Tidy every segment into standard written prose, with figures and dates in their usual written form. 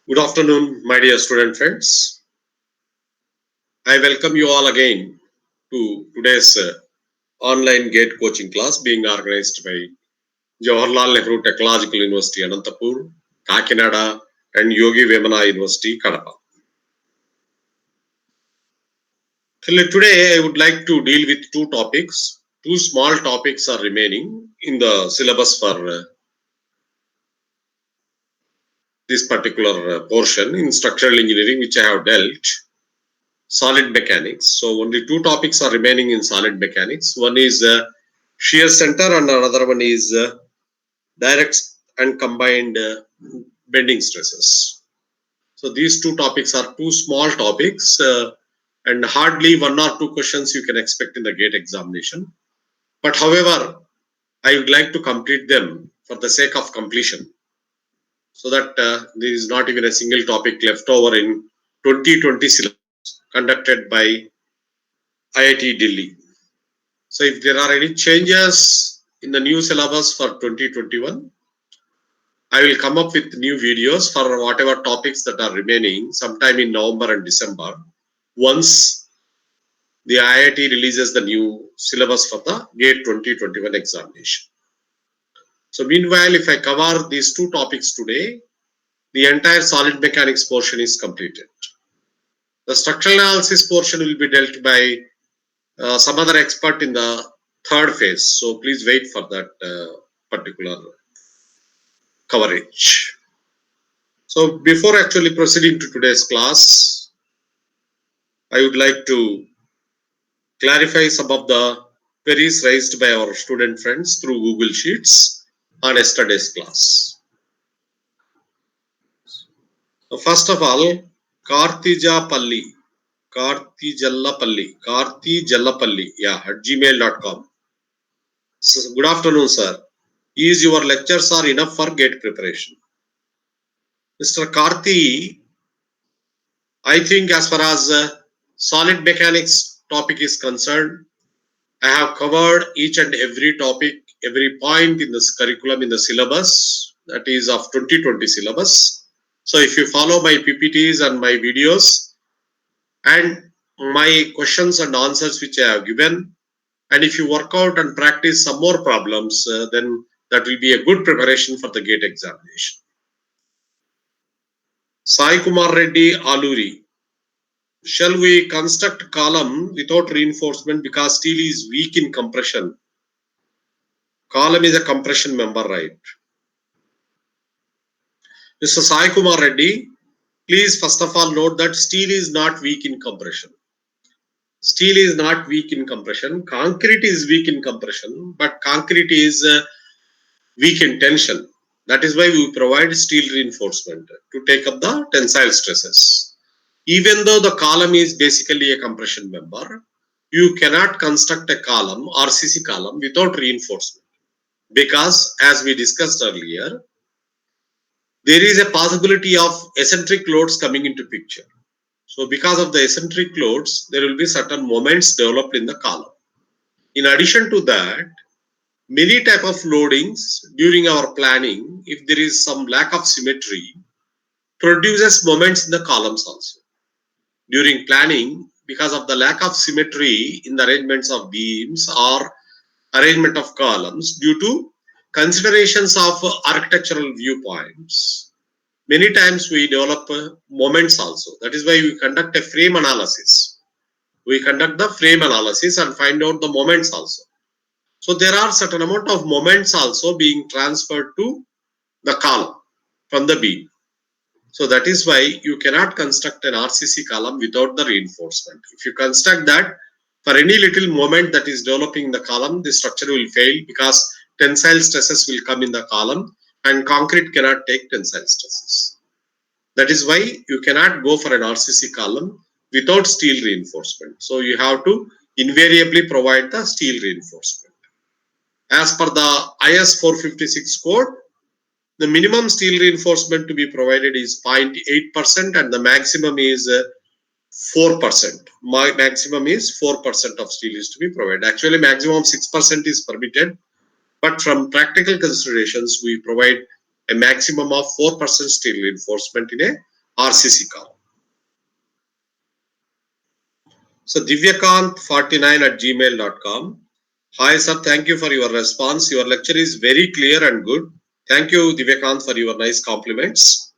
Good afternoon, my dear student friends. I welcome you all again to today's online GATE coaching class being organized by Jawaharlal Nehru Technological University, Anantapur, Kakinada, and Yogi Vemana University, Kadapa. Today, I would like to deal with two topics. Two small topics are remaining in the syllabus for this particular portion in structural engineering, which I have dealt. Solid mechanics. So only two topics are remaining in solid mechanics. One is shear center and another one is direct and combined bending stresses. So these two topics are two small topics and hardly one or two questions you can expect in the GATE examination. But however, I would like to complete them for the sake of completion so that there is not even a single topic left over in 2020 syllabus conducted by IIT Delhi. So if there are any changes in the new syllabus for 2021, I will come up with new videos for whatever topics that are remaining sometime in November and December once the IIT releases the new syllabus for the GATE 2021 examination. So meanwhile, if I cover these two topics today, the entire solid mechanics portion is completed. The structural analysis portion will be dealt by some other expert in the third phase. So please wait for that particular coverage. So before actually proceeding to today's class, I would like to clarify some of the queries raised by our student friends through Google Sheets on yesterday's class. So first of all, Kartijallapalli, at gmail.com. So, good afternoon, sir. Is your lectures are enough for GATE preparation? Mr. Karthi, I think as far as solid mechanics topic is concerned, I have covered each and every topic, every point in this curriculum in the syllabus, that is of 2020 syllabus. So if you follow my PPTs and my videos and my questions and answers which I have given, and if you work out and practice some more problems, then that will be a good preparation for the GATE examination. Sai Kumar Reddy Aluri. Shall we construct column without reinforcement because steel is weak in compression? Column is a compression member, right? Mr. Sai Kumar Reddy, please first of all note that steel is not weak in compression. Steel is not weak in compression. Concrete is weak in compression, but concrete is weak in tension. That is why we provide steel reinforcement to take up the tensile stresses. Even though the column is basically a compression member, you cannot construct a column, RCC column, without reinforcement. Because as we discussed earlier, there is a possibility of eccentric loads coming into picture. So because of the eccentric loads, there will be certain moments developed in the column. In addition to that, many type of loadings during our planning, if there is some lack of symmetry, produces moments in the columns also. During planning, because of the lack of symmetry in the arrangements of beams or arrangement of columns due to considerations of architectural viewpoints, many times we develop moments also. That is why we conduct a frame analysis. We conduct the frame analysis and find out the moments also. So there are certain amount of moments also being transferred to the column from the beam. So that is why you cannot construct an RCC column without the reinforcement. If you construct that, for any little moment that is developing in the column, the structure will fail because tensile stresses will come in the column and concrete cannot take tensile stresses. That is why you cannot go for an RCC column without steel reinforcement. So you have to invariably provide the steel reinforcement. As per the IS 456 code, the minimum steel reinforcement to be provided is 0.8% and the maximum is 4%. My maximum is 4% of steel is to be provided. Actually, maximum 6% is permitted, but from practical considerations, we provide a maximum of 4% steel reinforcement in a RCC call. So Divyakant49@gmail.com. Hi sir, thank you for your response. Your lecture is very clear and good. Thank you Divyakant for your nice compliments.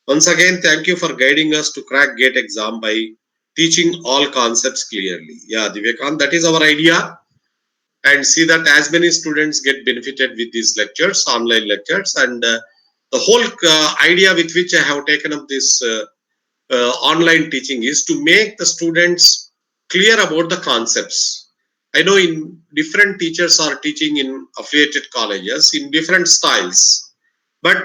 Once again, thank you for guiding us to crack GATE exam by teaching all concepts clearly. Yeah, Divyakant, that is our idea. And see that as many students get benefited with these lectures, online lectures, and the whole idea with which I have taken up this online teaching is to make the students clear about the concepts. I know in different teachers are teaching in affiliated colleges in different styles, but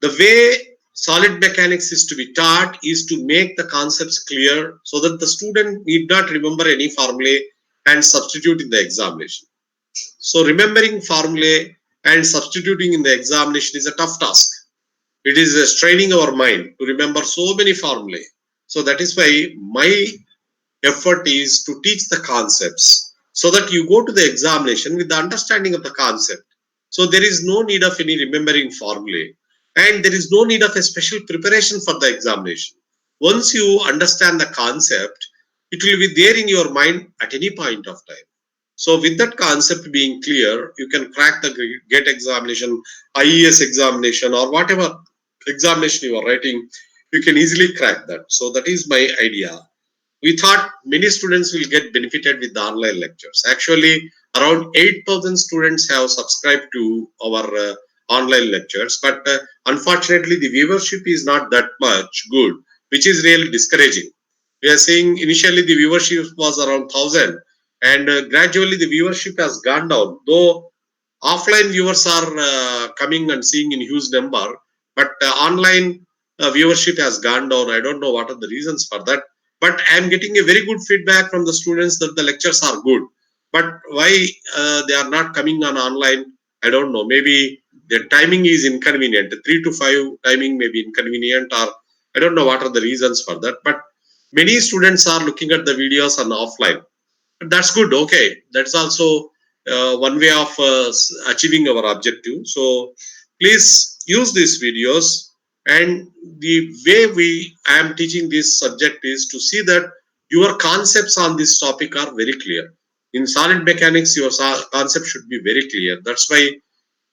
the way solid mechanics is to be taught is to make the concepts clear so that the student need not remember any formulae and substitute in the examination. So remembering formulae and substituting in the examination is a tough task. It is straining our mind to remember so many formulae. So that is why my effort is to teach the concepts so that you go to the examination with the understanding of the concept. So there is no need of any remembering formulae and there is no need of a special preparation for the examination. Once you understand the concept, it will be there in your mind at any point of time. So with that concept being clear, you can crack the GATE examination, IES examination, or whatever examination you are writing, you can easily crack that. So that is my idea. We thought many students will get benefited with the online lectures. Actually, around 8,000 students have subscribed to our online lectures, but unfortunately, the viewership is not that much good, which is really discouraging. We are seeing initially the viewership was around 1,000, and gradually the viewership has gone down. Though offline viewers are coming and seeing in huge number, but online viewership has gone down. I don't know what are the reasons for that, but I am getting a very good feedback from the students that the lectures are good, but why they are not coming on online, I don't know. Maybe the timing is inconvenient. 3 to 5 timing may be inconvenient, or I don't know what are the reasons for that, but many students are looking at the videos on offline. That's good. Okay, that's also one way of achieving our objective. So please use these videos, and the way I am teaching this subject is to see that your concepts on this topic are very clear. In solid mechanics, your concept should be very clear. That's why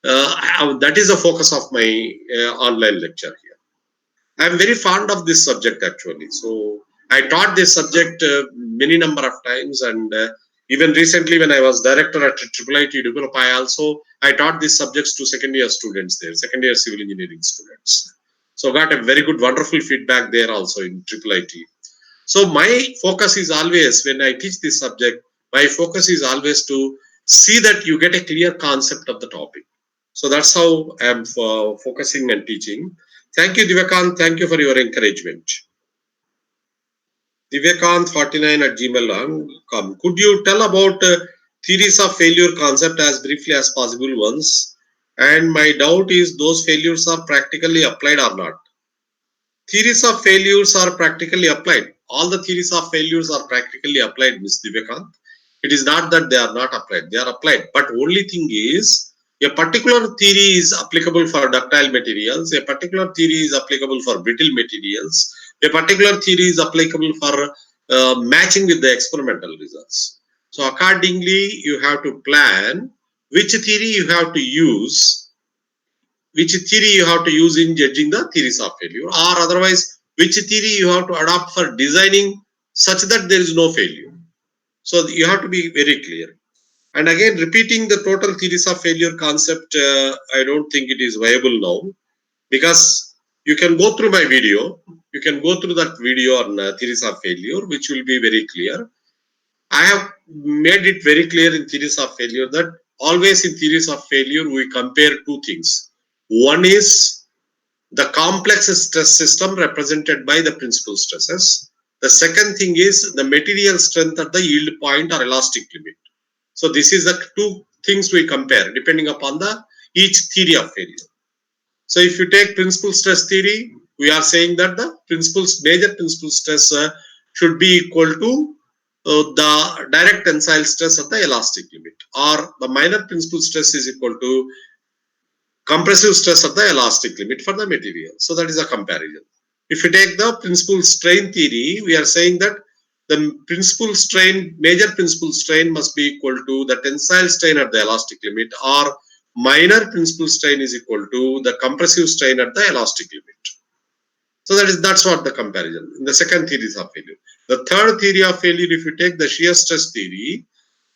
that is the focus of my online lecture here. I'm very fond of this subject actually. So I taught this subject many number of times, and even recently when I was director at IIIT Develop, I taught these subjects to second year students there, second year civil engineering students. So got a very good, wonderful feedback there also in IIIT. So my focus is always when I teach this subject, my focus is always to see that you get a clear concept of the topic. So that's how I am focusing and teaching. Thank you, Divyakant. Thank you for your encouragement. Divyakant49@gmail.com. Could you tell about theories of failure concept as briefly as possible once? And my doubt is those failures are practically applied or not. Theories of failures are practically applied. All the theories of failures are practically applied, Ms. Divyakant. It is not that they are not applied. They are applied. But only thing is, a particular theory is applicable for ductile materials. A particular theory is applicable for brittle materials. A particular theory is applicable for matching with the experimental results. So accordingly, you have to plan which theory you have to use, which theory you have to use in judging the theories of failure, or otherwise which theory you have to adopt for designing such that there is no failure. So you have to be very clear. And again, repeating the total theories of failure concept, I don't think it is viable now, because you can go through my video, you can go through that video on theories of failure, which will be very clear. I have made it very clear in theories of failure that always in theories of failure we compare two things. One is the complex stress system represented by the principal stresses. The second thing is the material strength at the yield point or elastic limit. So this is the two things we compare depending upon the each theory of failure. So if you take principal stress theory, we are saying that the major principal stress should be equal to the direct tensile stress at the elastic limit, or the minor principal stress is equal to compressive stress at the elastic limit for the material. So that is a comparison. If you take the principal strain theory, we are saying that the principal strain, major principal strain must be equal to the tensile strain at the elastic limit, or minor principal strain is equal to the compressive strain at the elastic limit. So that's what the comparison. In the second theory of failure. The third theory of failure, if you take the shear stress theory,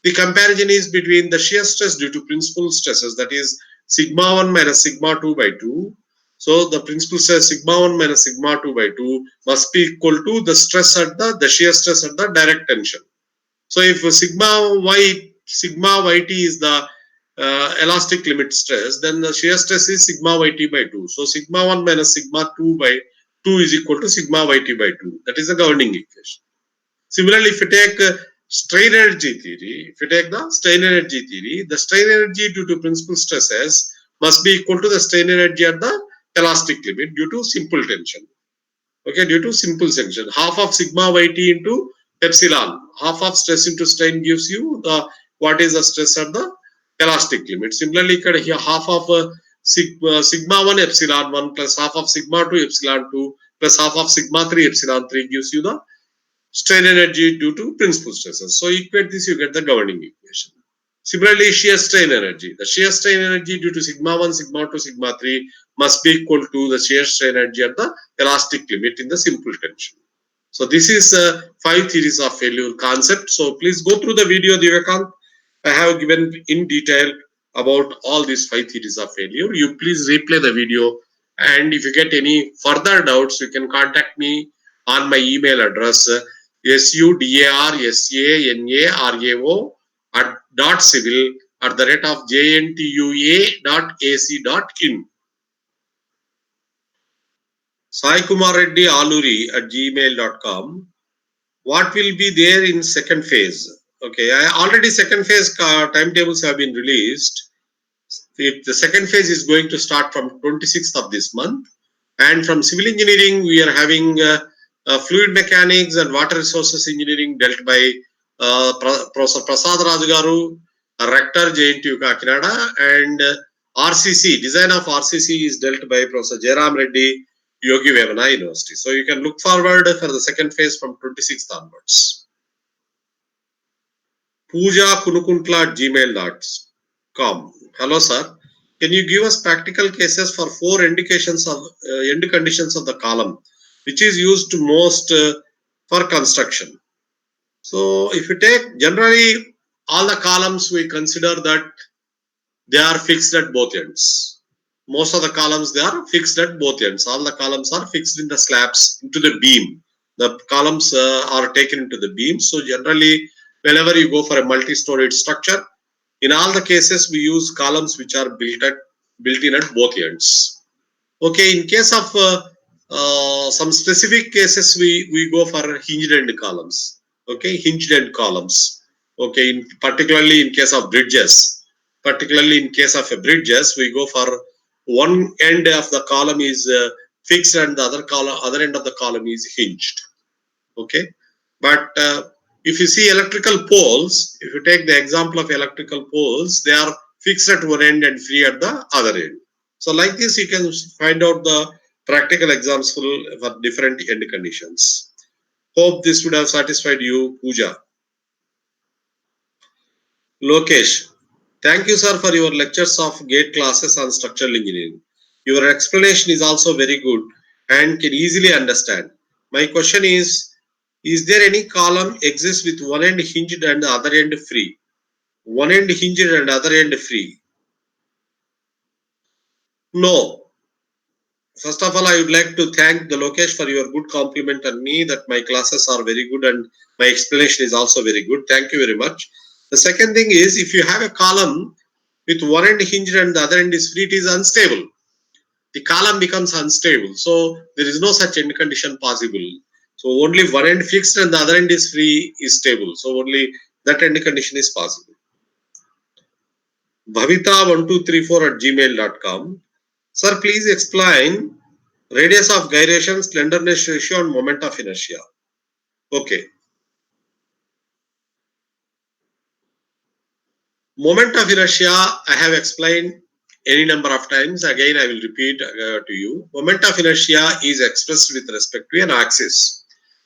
the comparison is between the shear stress due to principal stresses, that is sigma 1 minus sigma 2 by 2. So the principal stress sigma 1 minus sigma 2 by 2 must be equal to the stress at the shear stress at the direct tension. So if sigma yt is the elastic limit stress, then the shear stress is sigma yt by 2. So sigma 1 minus sigma 2 by 2 is equal to sigma yt by 2. That is the governing equation. Similarly, if you take strain energy theory, if you take the strain energy theory, the strain energy due to principal stresses must be equal to the strain energy at the elastic limit due to simple tension. Okay, due to simple tension. Half of sigma yt into epsilon, half of stress into strain gives you the what is the stress at the elastic limit. Similarly, here half of sigma 1 epsilon 1 plus half of sigma 2 epsilon 2 plus half of sigma 3 epsilon 3 gives you the strain energy due to principal stresses. So equate this, you get the governing equation. Similarly, shear strain energy. The shear strain energy due to sigma 1, sigma 2, sigma 3 must be equal to the shear strain energy at the elastic limit in the simple tension. So this is 5 theories of failure concept. So please go through the video, Divakant. I have given in detail about all these 5 theories of failure. You please replay the video, and if you get any further doubts, you can contact me on my email address sudarsanarao .civil@jntua.ac.in. Sai Kumar Reddy Aluri at gmail.com. What will be there in second phase? Okay, already second phase timetables have been released. The second phase is going to start from 26th of this month, and from civil engineering we are having fluid mechanics and water resources engineering dealt by Professor Prasad Raju garu, Rector JNTU Kakinada, and RCC, design of RCC is dealt by Professor Jairam Reddy, Yogi Vemana University. So you can look forward for the second phase from 26th onwards. Pooja Kunukuntla at gmail.com. Hello, sir. Can you give us practical cases for 4 indications of end conditions of the column, which is used most for construction? So, if you take generally all the columns, we consider that they are fixed at both ends. Most of the columns, they are fixed at both ends. All the columns are fixed in the slabs into the beam. The columns are taken into the beam. So generally, whenever you go for a multi-storied structure, in all the cases we use columns which are built in at both ends. Okay, in case of some specific cases, we go for hinged end columns. Okay, hinged end columns. Okay, particularly in case of bridges. Particularly in case of bridges, we go for one end of the column is fixed and the other end of the column is hinged. Okay, but if you see electrical poles, if you take the example of electrical poles, they are fixed at one end and free at the other end. So like this, you can find out the practical examples for different end conditions. Hope this would have satisfied you, Pooja. Lokesh, thank you, sir, for your lectures of GATE classes on structural engineering. Your explanation is also very good and can easily understand. My question is there any column exists with one end hinged and the other end free? One end hinged and other end free? No. First of all, I would like to thank the Lokesh for your good compliment on me that my classes are very good and my explanation is also very good. Thank you very much. The second thing is, if you have a column with one end hinged and the other end is free, it is unstable. The column becomes unstable. So there is no such end condition possible. So only one end fixed and the other end is free is stable. So only that end condition is possible. Bhavita1234 at gmail.com. Sir, please explain radius of gyration, slenderness ratio, and moment of inertia. Okay. Moment of inertia, I have explained any number of times. Again, I will repeat to you. Moment of inertia is expressed with respect to an axis.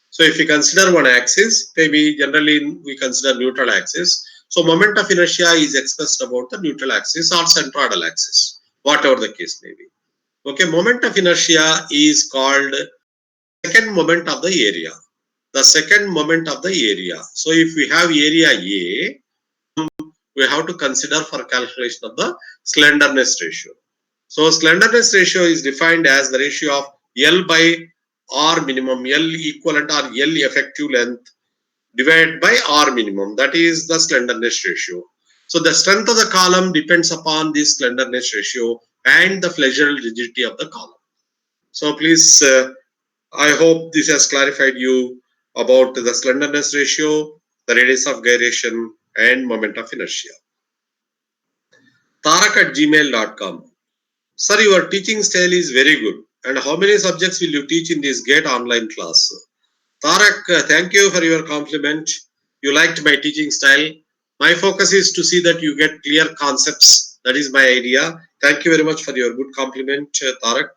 So if we consider one axis, maybe generally we consider neutral axis. So moment of inertia is expressed about the neutral axis or centroidal axis, whatever the case may be. Okay, moment of inertia is called second moment of the area. The second moment of the area. So if we have area A, we have to consider for calculation of the slenderness ratio. So slenderness ratio is defined as the ratio of L by R minimum, L equivalent or L effective length divided by R minimum. That is the slenderness ratio. So the strength of the column depends upon this slenderness ratio and the flexural rigidity of the column. So please, I hope this has clarified you about the slenderness ratio, the radius of gyration, and moment of inertia. Tarak@gmail.com. Sir, your teaching style is very good. And how many subjects will you teach in this GATE online class? Tarak, thank you for your compliment. You liked my teaching style. My focus is to see that you get clear concepts. That is my idea. Thank you very much for your good compliment, Tarak.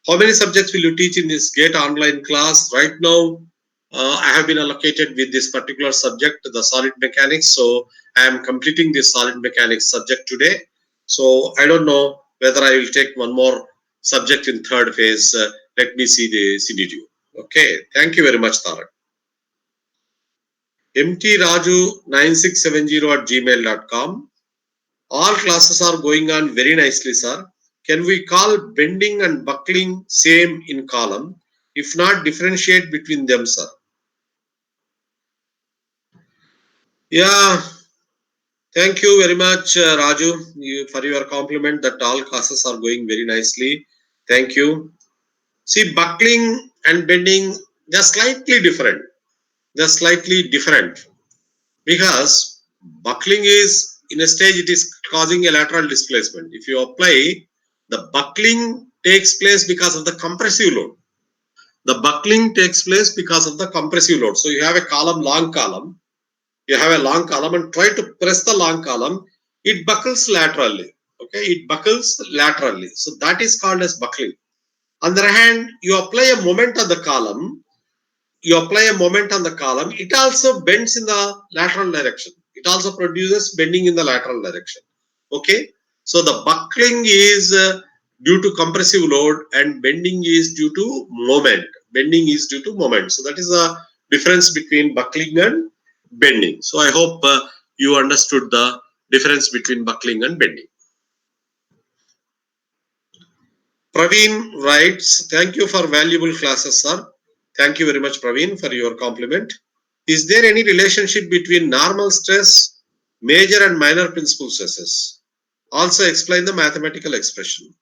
How many subjects will you teach in this GATE online class? Right now, I have been allocated with this particular subject, the solid mechanics. So I am completing this solid mechanics subject today. So I don't know whether I will take one more subject in third phase. Let me see the scenario. Okay. Thank you very much, Tarak. mtraju9670 at gmail.com. All classes are going on very nicely, sir. Can we call bending and buckling same in column? If not, differentiate between them, sir. Yeah, thank you very much, Raju, for your compliment that all classes are going very nicely. Thank you. See, buckling and bending, they're slightly different. They're slightly different because buckling is in a stage it is causing a lateral displacement. If you apply, the buckling takes place because of the compressive load. The buckling takes place because of the compressive load. So you have a column, long column. You have a long column and try to press the long column. It buckles laterally. Okay, it buckles laterally. So that is called as buckling. On the other hand, you apply a moment on the column. You apply a moment on the column. It also bends in the lateral direction. It also produces bending in the lateral direction. Okay, so the buckling is due to compressive load and bending is due to moment. Bending is due to moment. So that is the difference between buckling and bending. So I hope you understood the difference between buckling and bending. Praveen writes, thank you for valuable classes, sir. Thank you very much, Praveen, for your compliment. Is there any relationship between normal stress, major and minor principal stresses? Also explain the mathematical expression.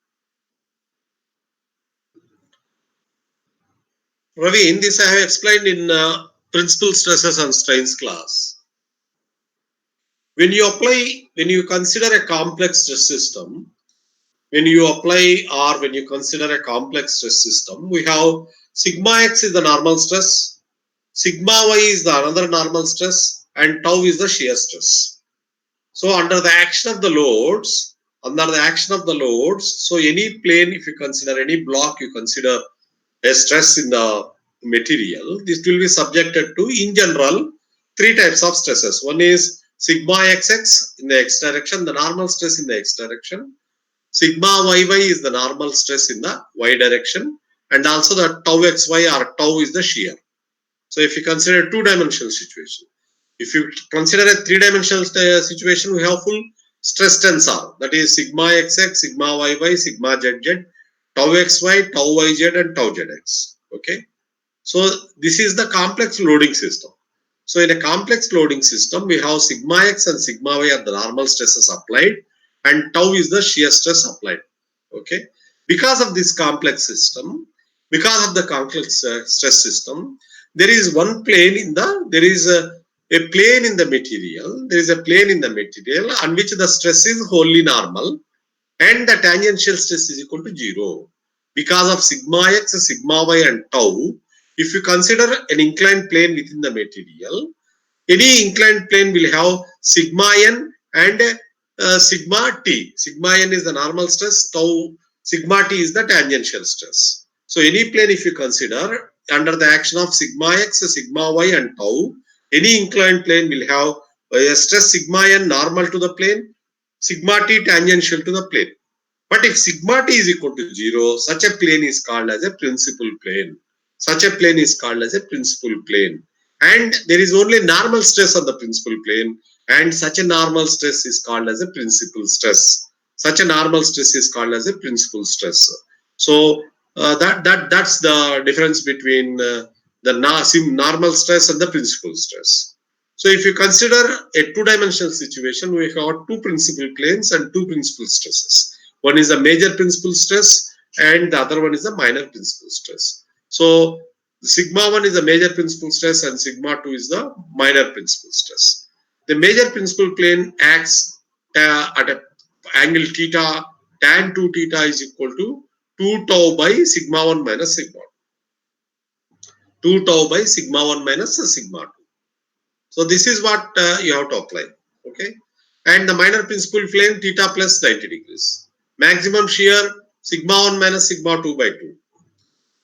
Praveen, this I have explained in principal stresses and strains class. When you consider a complex stress system, when you consider a complex stress system, we have sigma x is the normal stress, sigma y is the another normal stress, and tau is the shear stress. So under the action of the loads, so any plane, if you consider any block, you consider a stress in the material, this will be subjected to, in general, three types of stresses. One is sigma xx in the x direction, the normal stress in the x direction. Sigma yy is the normal stress in the y direction, and also the tau xy or tau is the shear. So if you consider a two-dimensional situation, if you consider a three-dimensional situation, we have full stress tensor, that is sigma xx, sigma yy, sigma zz, tau xy, tau yz, and tau zx. Okay, so this is the complex loading system. So in a complex loading system, we have sigma x and sigma y are the normal stresses applied, and tau is the shear stress applied. Okay, because of this complex system, because of the complex stress system, there is one plane in the there is a plane in the material. There is a plane in the material on which the stress is wholly normal, and the tangential stress is equal to 0. Because of sigma x, sigma y, and tau, if you consider an inclined plane within the material, any inclined plane will have sigma n and sigma t. Sigma n is the normal stress, tau sigma t is the tangential stress. So any plane if you consider under the action of sigma x, sigma y and tau, any inclined plane will have a stress sigma n normal to the plane, sigma t tangential to the plane. But if sigma t is equal to 0, such a plane is called as a principal plane. Such a plane is called as a principal plane. And there is only normal stress on the principal plane, and such a normal stress is called as a principal stress. Such a normal stress is called as a principal stress. So that's the difference between the normal stress and the principal stress. So if you consider a two-dimensional situation, we have two principal planes and two principal stresses. One is a major principal stress and the other one is a minor principal stress. So sigma 1 is the major principal stress and sigma 2 is the minor principal stress. The major principal plane acts at an angle theta, tan 2 theta is equal to 2 tau by sigma 1 minus sigma 2. 2 tau by sigma 1 minus sigma 2. So this is what you have to apply. Okay. And the minor principal plane theta plus 90 degrees. Maximum shear sigma 1 minus sigma 2 by 2.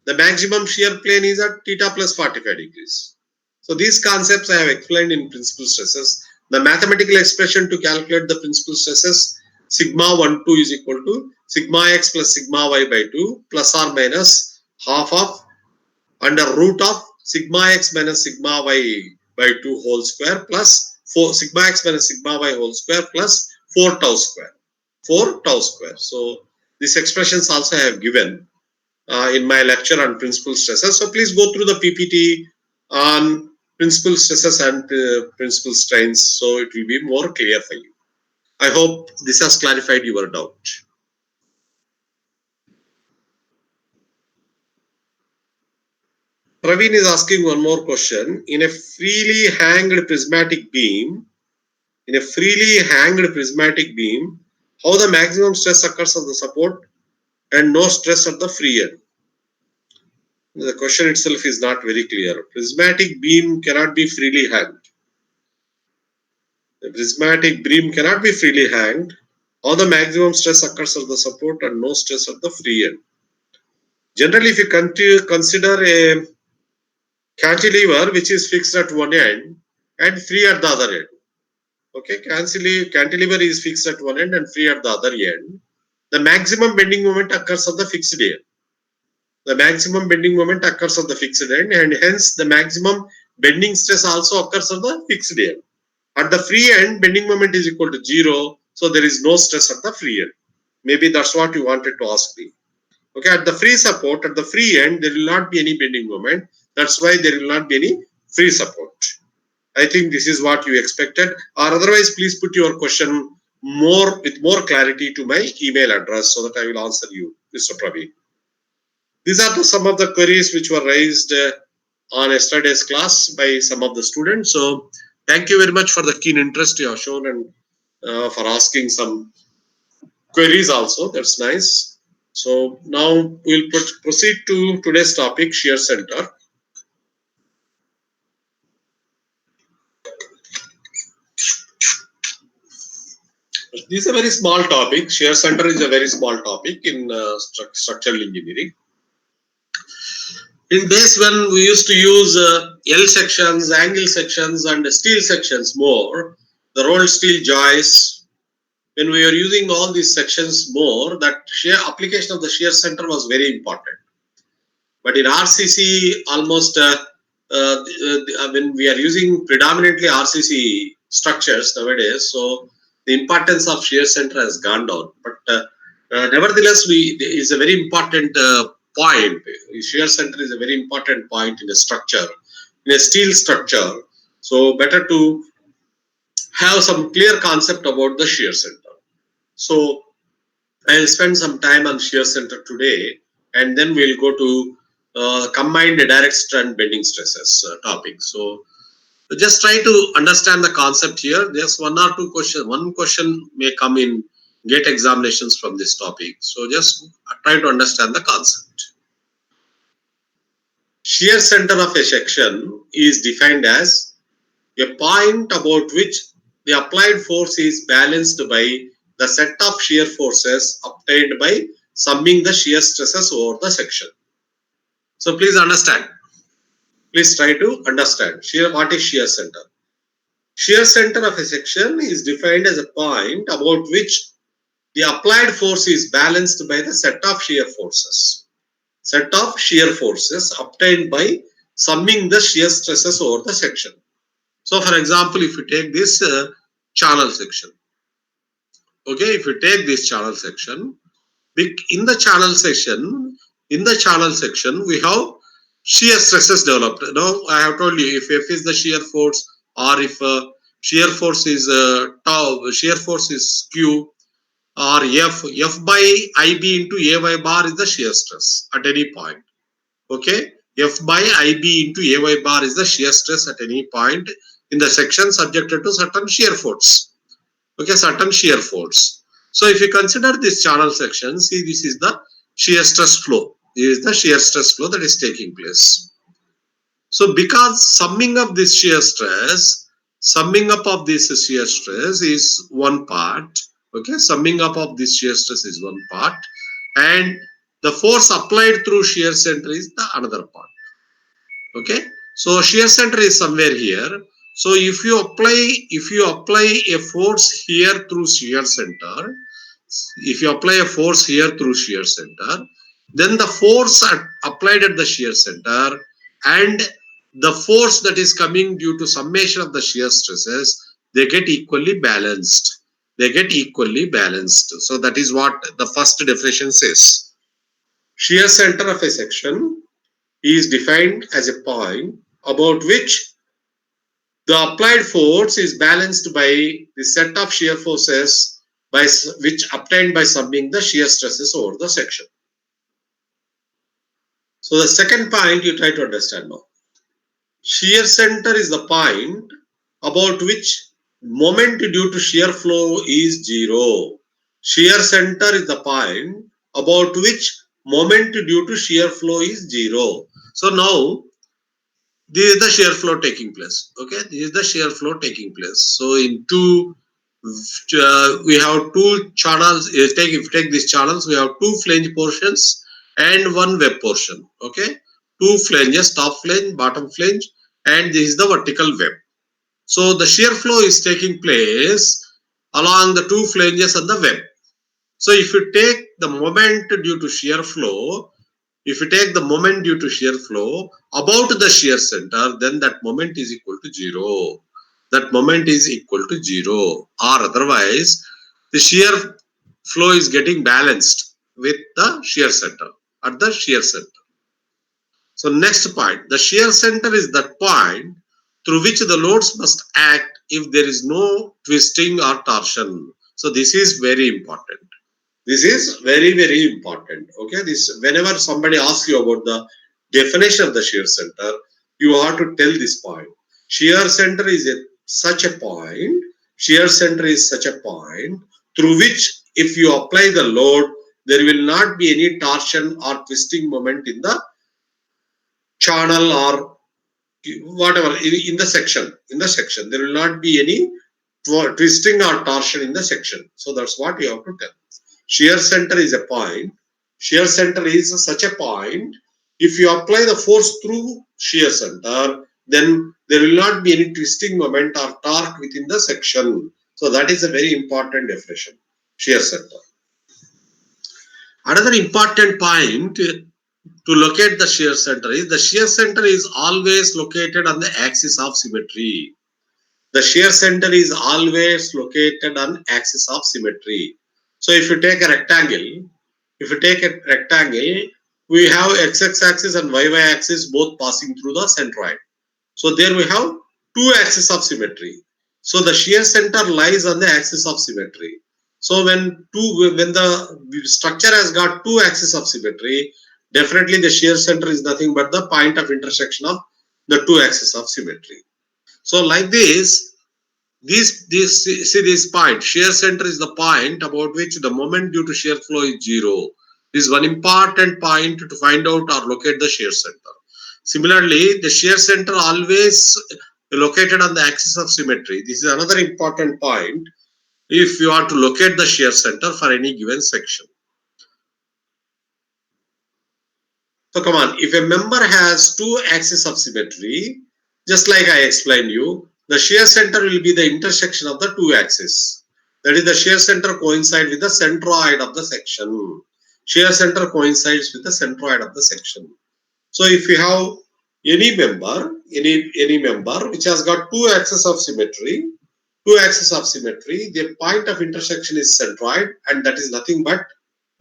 The maximum shear plane is at theta plus 45 degrees. So these concepts I have explained in principal stresses. The mathematical expression to calculate the principal stresses sigma 1 2 is equal to sigma x plus sigma y by 2 plus or minus half of under root of sigma x minus sigma y by 2 whole square plus 4 sigma x minus sigma y whole square plus 4 tau square. 4 tau square. So these expressions also I have given in my lecture on principal stresses. So please go through the PPT on principal stresses and principal strains so it will be more clear for you. I hope this has clarified your doubt. Praveen is asking one more question. In a freely hanged prismatic beam, how the maximum stress occurs on the support and no stress at the free end? The question itself is not very clear. Prismatic beam cannot be freely hanged. The prismatic beam cannot be freely hanged. How the maximum stress occurs at the support and no stress at the free end? Generally, if you consider a cantilever which is fixed at one end and free at the other end, okay, cantilever is fixed at one end and free at the other end. The maximum bending moment occurs at the fixed end. The maximum bending moment occurs at the fixed end, and hence the maximum bending stress also occurs at the fixed end. At the free end, bending moment is equal to 0, so there is no stress at the free end. Maybe that's what you wanted to ask me. Okay, at the free support, at the free end, there will not be any bending moment. That's why there will not be any free support. I think this is what you expected, or otherwise please put your question with more clarity to my email address so that I will answer you, Mr. Praveen. These are some of the queries which were raised on yesterday's class by some of the students. So thank you very much for the keen interest you have shown and for asking some queries also. That's nice. So now we'll proceed to today's topic, shear center. This is a very small topic. Shear center is a very small topic in structural engineering. In days when we used to use L sections, angle sections, and steel sections more, the rolled steel joists, when we were using all these sections more, that shear application of the shear center was very important. But in RCC, almost when we are using predominantly RCC structures nowadays, so the importance of shear center has gone down. But nevertheless, is a very important point. Shear center is a very important point in a structure, in a steel structure. So better to have some clear concept about the shear center. So I'll spend some time on shear center today, and then we'll go to combined direct strand bending stresses topic. So just try to understand the concept here. There's one or two questions. One question may come in GATE examinations from this topic. So just try to understand the concept. Shear center of a section is defined as a point about which the applied force is balanced by the set of shear forces obtained by summing the shear stresses over the section. So please understand. Please try to understand. What is shear center? Shear center of a section is defined as a point about which the applied force is balanced by the set of shear forces. Set of shear forces obtained by summing the shear stresses over the section. So for example, if you take this channel section, okay, if you take this channel section, in the channel section, we have shear stresses developed. Now I have told you, if F is the shear force, or if shear force is tau, shear force is Q, or F by IB into AY bar is the shear stress at any point. Okay, F by IB into AY bar is the shear stress at any point in the section subjected to certain shear force. Okay, certain shear force. So if you consider this channel section, see, this is the shear stress flow. This is the shear stress flow that is taking place. So because summing up this shear stress, summing up of this shear stress is one part. Okay, summing up of this shear stress is one part, and the force applied through shear center is the another part. Okay, so shear center is somewhere here. So if you apply a force here through shear center, if you apply a force here through shear center, then the force applied at the shear center and the force that is coming due to summation of the shear stresses, they get equally balanced. They get equally balanced. So that is what the first definition says. Shear center of a section is defined as a point about which the applied force is balanced by the set of shear forces by which obtained by summing the shear stresses over the section. So the second point you try to understand now. Shear center is the point about which moment due to shear flow is zero. Shear center is the point about which moment due to shear flow is zero. So now this is the shear flow taking place. Okay, this is the shear flow taking place. So in two, we have two channels. If you take these channels, we have two flange portions and one web portion. Okay, two flanges, top flange, bottom flange, and this is the vertical web. So the shear flow is taking place along the two flanges and the web. So if you take the moment due to shear flow, if you take the moment due to shear flow about the shear center, then that moment is equal to zero. That moment is equal to zero, or otherwise the shear flow is getting balanced with the shear center at the shear center. So next point, the shear center is that point through which the loads must act if there is no twisting or torsion. So this is very important. This is very, very important. Okay, this whenever somebody asks you about the definition of the shear center, you have to tell this point. Shear center is such a point. Shear center is such a point through which, if you apply the load, there will not be any torsion or twisting moment in the channel or whatever in the section. In the section, there will not be any twisting or torsion in the section. So that's what you have to tell. Shear center is a point. Shear center is such a point. If you apply the force through shear center, then there will not be any twisting moment or torque within the section. So that is a very important definition. Shear center. Another important point to locate the shear center is the shear center is always located on the axis of symmetry. The shear center is always located on axis of symmetry. So if you take a rectangle, we have x-axis axis and y-y axis both passing through the centroid. So there we have two axes of symmetry. So the shear center lies on the axis of symmetry. So when the structure has got two axes of symmetry, definitely the shear center is nothing but the point of intersection of the two axes of symmetry. So like this, this point, shear center is the point about which the moment due to shear flow is zero. This is one important point to find out or locate the shear center. Similarly, the shear center always located on the axis of symmetry. This is another important point if you are to locate the shear center for any given section. So come on, if a member has two axes of symmetry, just like I explained you, the shear center will be the intersection of the two axes. That is, the shear center coincides with the centroid of the section. Shear center coincides with the centroid of the section. So if you have any member which has got two axes of symmetry, the point of intersection is centroid, and that is nothing but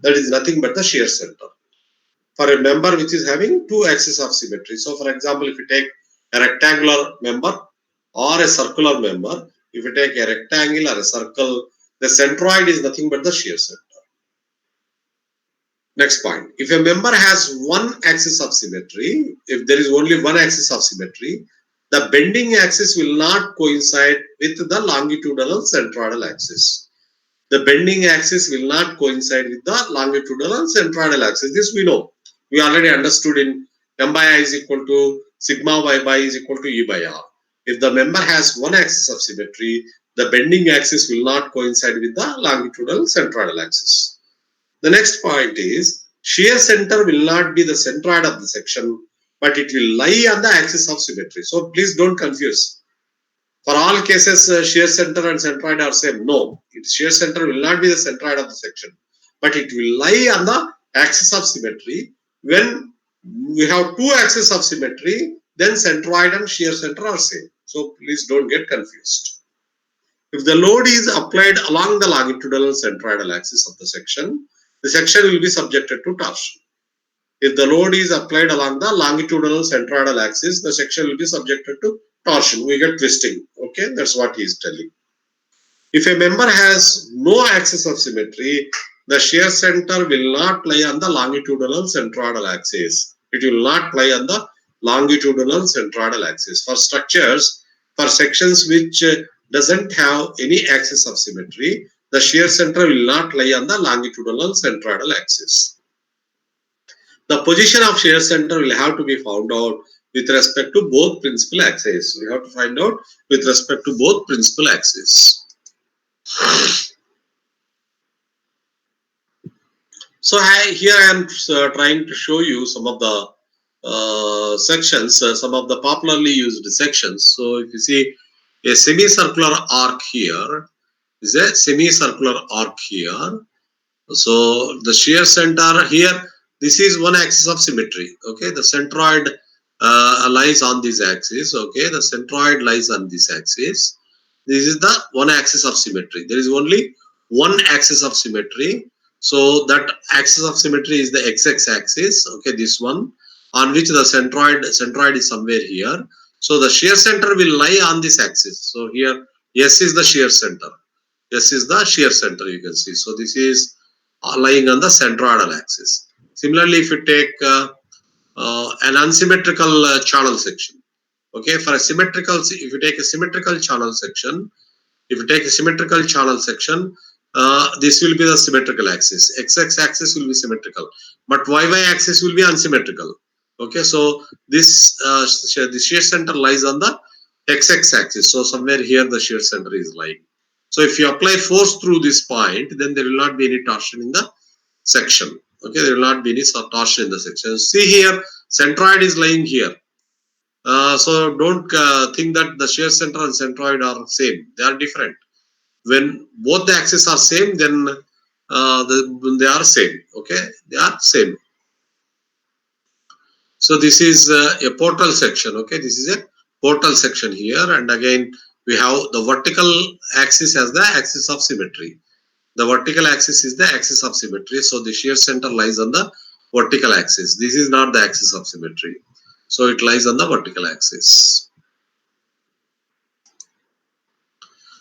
the shear center for a member which is having two axes of symmetry. So for example, if you take a rectangular member or a circular member, if you take a rectangle or a circle, the centroid is nothing but the shear center. Next point, if a member has one axis of symmetry, if there is only one axis of symmetry, the bending axis will not coincide with the longitudinal centroidal axis. The bending axis will not coincide with the longitudinal centroidal axis. This we know. We already understood in m by I is equal to sigma y by is equal to E by R. If the member has one axis of symmetry, the bending axis will not coincide with the longitudinal centroidal axis. The next point is shear center will not be the centroid of the section, but it will lie on the axis of symmetry. So please don't confuse. For all cases, shear center and centroid are same. No, its shear center will not be the centroid of the section, but it will lie on the axis of symmetry. When we have two axes of symmetry, then centroid and shear center are same. So please don't get confused. If the load is applied along the longitudinal centroidal axis of the section will be subjected to torsion. If the load is applied along the longitudinal centroidal axis, the section will be subjected to torsion. We get twisting. Okay, that's what he is telling. If a member has no axis of symmetry, the shear center will not lie on the longitudinal centroidal axis. It will not lie on the longitudinal centroidal axis. For structures, for sections which doesn't have any axis of symmetry, the shear center will not lie on the longitudinal centroidal axis. The position of shear center will have to be found out with respect to both principal axes. We have to find out with respect to both principal axes. So here I am trying to show you some of the sections, some of the popularly used sections. So if you see a semicircular arc here, is a semicircular arc here. So the shear center here, this is one axis of symmetry. Okay, the centroid lies on this axis. Okay, the centroid lies on this axis. This is the one axis of symmetry. There is only one axis of symmetry. So that axis of symmetry is the x axis. Okay, this one on which the centroid is somewhere here. So the shear center will lie on this axis. So here S is the shear center. S is the shear center, you can see. So this is lying on the centroidal axis. Similarly, if you take an unsymmetrical channel section, okay, for a symmetrical, if you take a symmetrical channel section, this will be the symmetrical axis. X axis will be symmetrical, but Y axis will be unsymmetrical. Okay, so this the shear center lies on the X axis. So somewhere here the shear center is lying. So if you apply force through this point, then there will not be any torsion in the section. Okay, there will not be any torsion in the section. See here, centroid is lying here. So don't think that the shear center and centroid are same. They are different. When both the axes are same, then they are same. Okay, they are same. So this is a portal section. Okay, this is a portal section here, and again we have the vertical axis as the axis of symmetry. The vertical axis is the axis of symmetry. So the shear center lies on the vertical axis. This is not the axis of symmetry. So it lies on the vertical axis.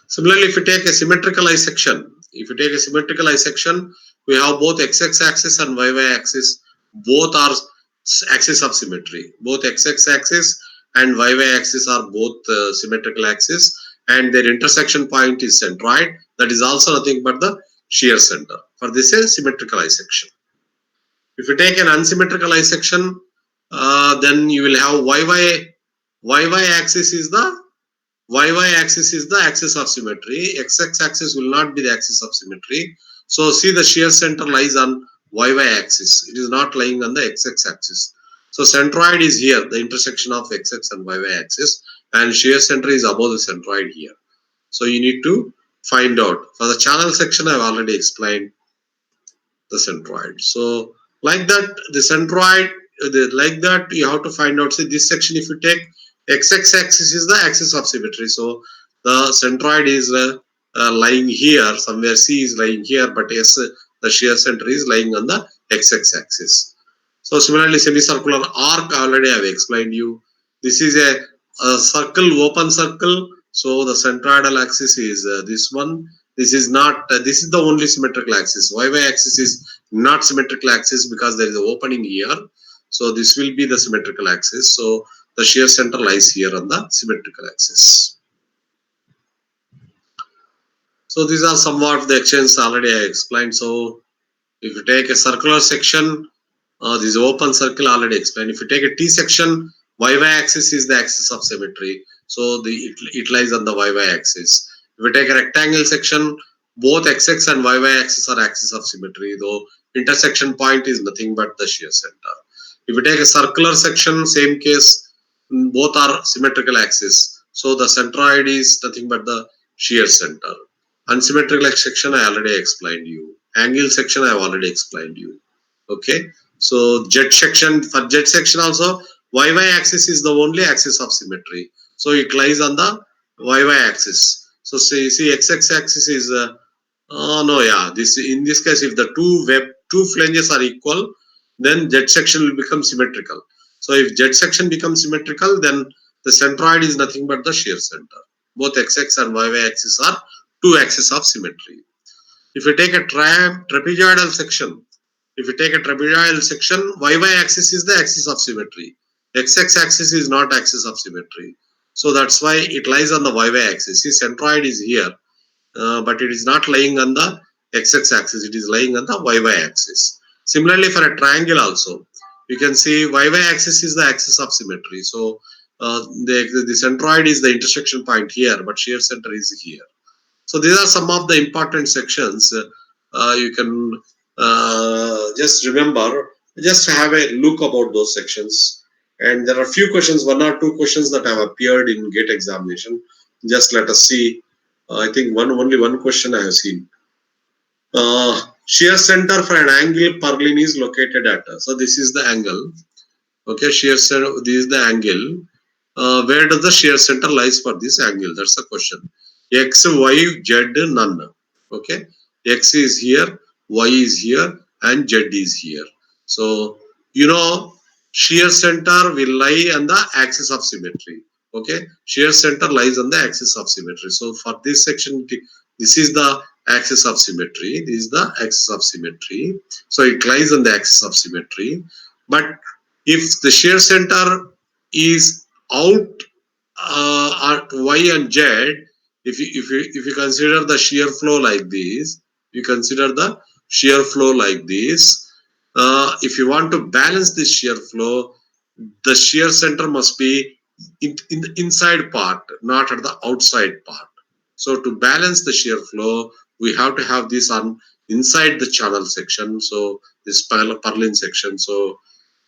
Similarly, if you take a symmetrical eye section, we have both x axis and y axis. Both are axis of symmetry. Both x axis and y axis are both symmetrical axis, and their intersection point is centroid. That is also nothing but the shear center. For this is symmetrical eye section. If you take an unsymmetrical eye section, then you will have y axis is the YY axis is the axis of symmetry. XX axis will not be the axis of symmetry. So see, the shear center lies on YY axis. It is not lying on the XX axis. So centroid is here, the intersection of XX and YY axis, and shear center is above the centroid here. So you need to find out. For the channel section, I've already explained the centroid. So like that, the centroid, like that, you have to find out. See, this section, if you take XX axis is the axis of symmetry. So the centroid is lying here somewhere. C is lying here, but S, the shear center is lying on the XX axis. So similarly, semicircular arc already I have explained you. This is a circle, open circle. So the centroidal axis is this one. This is not. This is the only symmetrical axis. YY axis is not symmetrical axis because there is an opening here. So this will be the symmetrical axis. So the shear center lies here on the symmetrical axis. So these are somewhat the extensions already I explained. So if you take a circular section, this open circle already explained. If you take a T section, YY axis is the axis of symmetry. So it lies on the YY axis. If you take a rectangle section, both XX and YY axis are axis of symmetry, though intersection point is nothing but the shear center. If you take a circular section, same case, both are symmetrical axis. So the centroid is nothing but the shear center. Unsymmetrical section I already explained you. Angle section I have already explained you. Okay. So jet section, for jet section also, YY axis is the only axis of symmetry. So it lies on the YY axis. So see XX axis is no, yeah, this in this case, if the two flanges are equal, then jet section will become symmetrical. So if jet section becomes symmetrical, then the centroid is nothing but the shear center. Both XX and YY axis are two axes of symmetry. If you take a trapezoidal section, YY axis is the axis of symmetry. XX axis is not axis of symmetry. So that's why it lies on the YY axis. See, centroid is here, but it is not lying on the XX axis. It is lying on the YY axis. Similarly, for a triangle also, you can see YY axis is the axis of symmetry. So the centroid is the intersection point here, but shear center is here. So these are some of the important sections. You can just remember, just have a look about those sections. And there are few questions, one or two questions that have appeared in GATE examination. Just let us see. I think only one question I have seen. Shear center for an angle purlin is located at. So this is the angle. Okay, shear center. This is the angle. Where does the shear center lies for this angle? That's the question. X, Y, Z, none. Okay, X is here, Y is here, and Z is here. So shear center will lie on the axis of symmetry. Okay, shear center lies on the axis of symmetry. So for this section, this is the axis of symmetry. This is the axis of symmetry. So it lies on the axis of symmetry. But if the shear center is out at Y and Z, if you consider the shear flow like this, you consider the shear flow like this. If you want to balance this shear flow, the shear center must be in the inside part, not at the outside part. So to balance the shear flow, we have to have this on inside the channel section. So this purlin section. So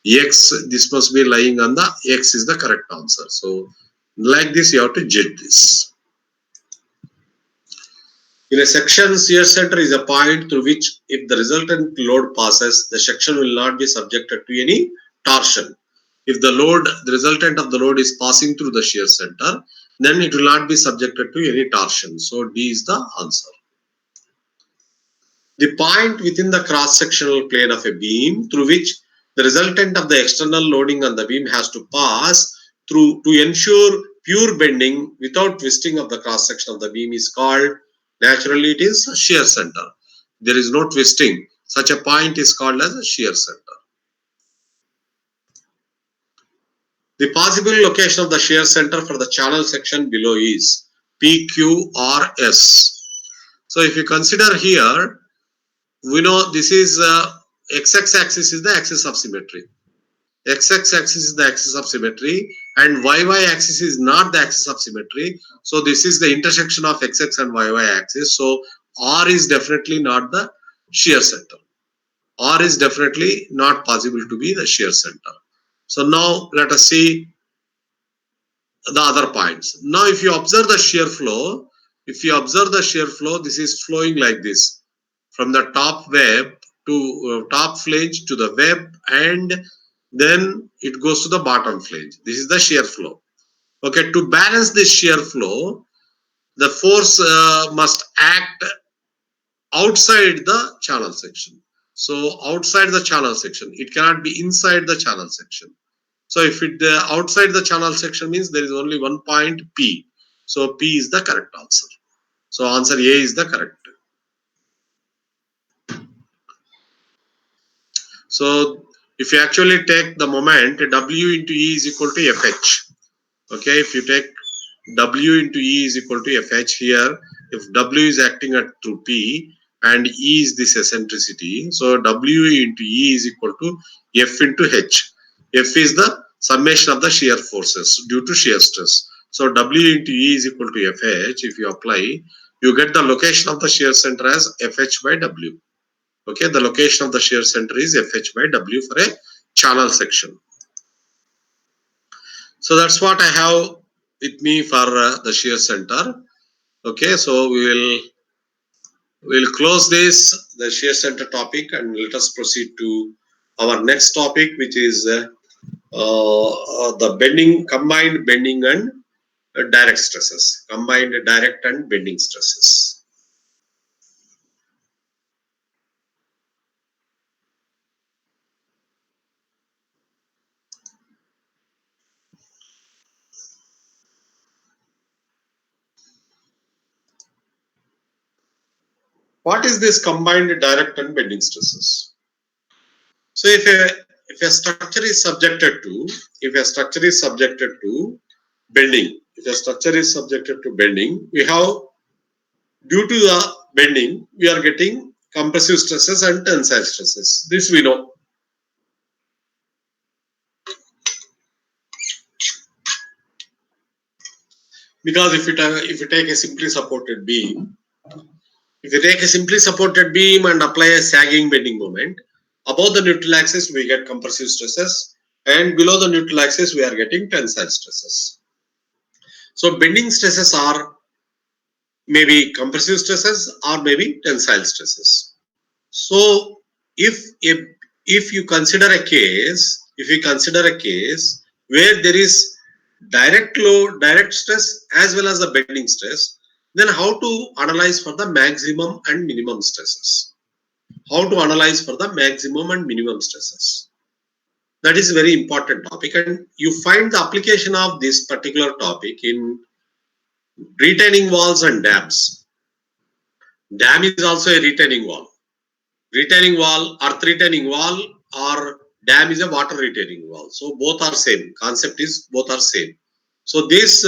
X, this must be lying on the X is the correct answer. So like this, you have to judge this. In a section, shear center is a point through which, if the resultant load passes, the section will not be subjected to any torsion. If the resultant of the load is passing through the shear center, then it will not be subjected to any torsion. So D is the answer. The point within the cross-sectional plane of a beam through which the resultant of the external loading on the beam has to pass through to ensure pure bending without twisting of the cross-section of the beam is called, naturally it is shear center. There is no twisting. Such a point is called as a shear center. The possible location of the shear center for the channel section below is P, Q, or S. So if you consider here, we know this is XX axis is the axis of symmetry. XX axis is the axis of symmetry, and YY axis is not the axis of symmetry. So this is the intersection of XX and YY axis. So R is definitely not the shear center. R is definitely not possible to be the shear center. So now let us see the other points. Now if you observe the shear flow, this is flowing like this from the top web to top flange to the web, and then it goes to the bottom flange. This is the shear flow. Okay, to balance this shear flow, the force must act outside the channel section. So outside the channel section, it cannot be inside the channel section. So if it outside the channel section means there is only one point P. So P is the correct answer. So answer A is the correct. So if you actually take the moment, W into E is equal to FH. Okay, if you take W into E is equal to FH here, if W is acting at through P and E is this eccentricity, so W into E is equal to F into H. F is the summation of the shear forces due to shear stress. So W into E is equal to FH. If you apply, you get the location of the shear center as FH by W. Okay, the location of the shear center is FH by W for a channel section. So that's what I have with me for the shear center. Okay, so we'll close the shear center topic, and let us proceed to our next topic, which is the combined bending and direct stresses, combined direct and bending stresses. What is this combined direct and bending stresses? So if a structure is subjected to bending, we have, due to the bending, we are getting compressive stresses and tensile stresses. This we know. Because if you take a simply supported beam, and apply a sagging bending moment, above the neutral axis we get compressive stresses, and below the neutral axis we are getting tensile stresses. So bending stresses are maybe compressive stresses or maybe tensile stresses. So if you consider a case, where there is direct load, direct stress as well as the bending stress, then how to analyze for the maximum and minimum stresses? That is a very important topic, and you find the application of this particular topic in retaining walls and dams. Dam is also a retaining wall. Earth retaining wall, or dam is a water retaining wall. So both are same. Concept is both are same. So this